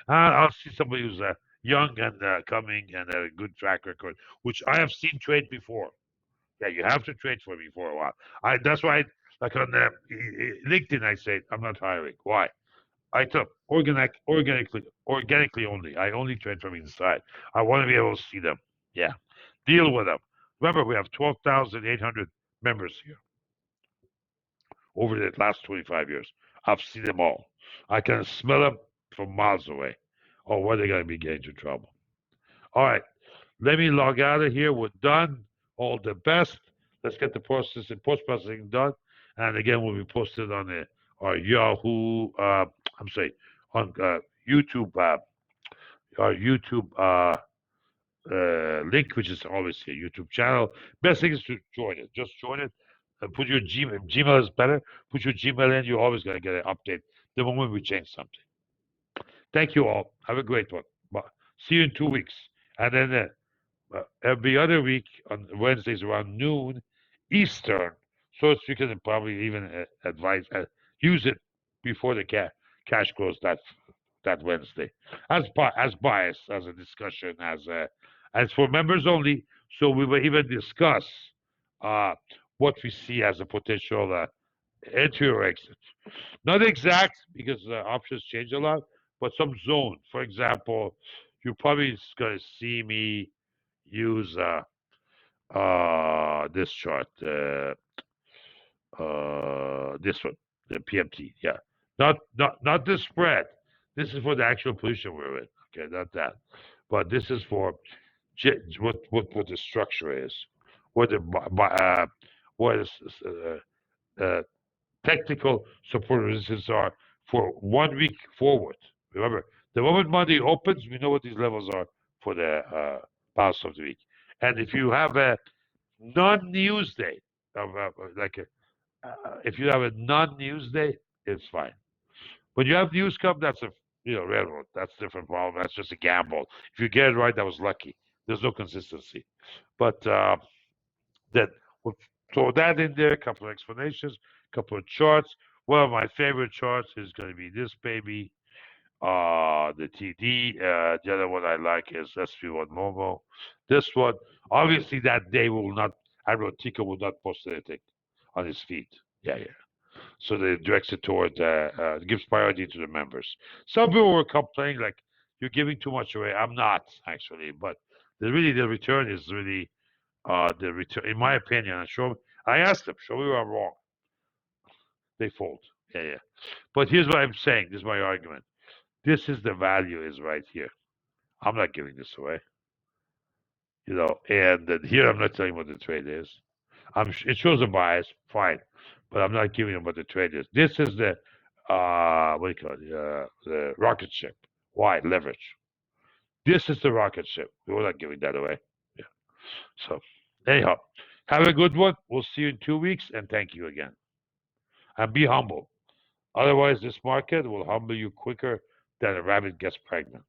I'll see somebody who's young and coming and a good track record, which I have seen trade before. Yeah, you have to trade for me for a while. That's why, like on LinkedIn, I say I'm not hiring. Why? I took organically only. I only trade from inside. I want to be able to see them. Yeah, deal with them. Remember, we have 12,800 members here over the last 25 years. I've seen them all. I can smell them from miles away. Oh, where they're going to be getting into trouble. All right, let me log out of here. We're done. All the best. Let's get the post-processing done. And again, we'll be posted on our Yahoo, I'm sorry, on YouTube, our YouTube link, which is always here, YouTube channel. Best thing is to join it. Just join it. Put your Gmail. Gmail is better. Put your Gmail in. You're always going to get an update the moment we change something. Thank you all. Have a great one. Bye. See you in 2 weeks. And then every other week on Wednesdays around noon Eastern, so you can probably even advise use it before the cash close that Wednesday as bias, as a discussion, as for members only. So we will even discuss uh, what we see as a potential entry or exit. Not exact because options change a lot, but some zone. For example, you're probably going to see me use this chart, this one, the PMT. Yeah, not the spread. This is for the actual position we're in. Okay, not that, but this is for what the structure is, what the what is technical support resistance are for 1 week forward. Remember, the moment Monday opens, we know what these levels are for the balance of the week. And if you have a non-news day, if you have a non-news day, it's fine. When you have news come, that's a railroad. That's a different problem. That's just a gamble. If you get it right, that was lucky. There's no consistency. But then we'll throw that in there. A couple of explanations, a couple of charts. One of my favorite charts is going to be this baby, the TD. The other one I like is SV1 Momo. This one, obviously, that day will not. Tico will not post anything on his feed. Yeah. So they directs it toward gives priority to the members. Some people were complaining like you're giving too much away. I'm not actually, but the return is really the return, in my opinion. I asked them, show me where I'm wrong. They fold. Yeah. But here's what I'm saying. This is my argument. This is the value is right here. I'm not giving this away. And here I'm not telling what the trade is. It shows a bias, fine, but I'm not giving them what the trade is. This is the what do you call it? The rocket ship. Why leverage? This is the rocket ship. We're not giving that away. Yeah. So anyhow, have a good one. We'll see you in 2 weeks, and thank you again. And be humble. Otherwise, this market will humble you quicker than a rabbit gets pregnant.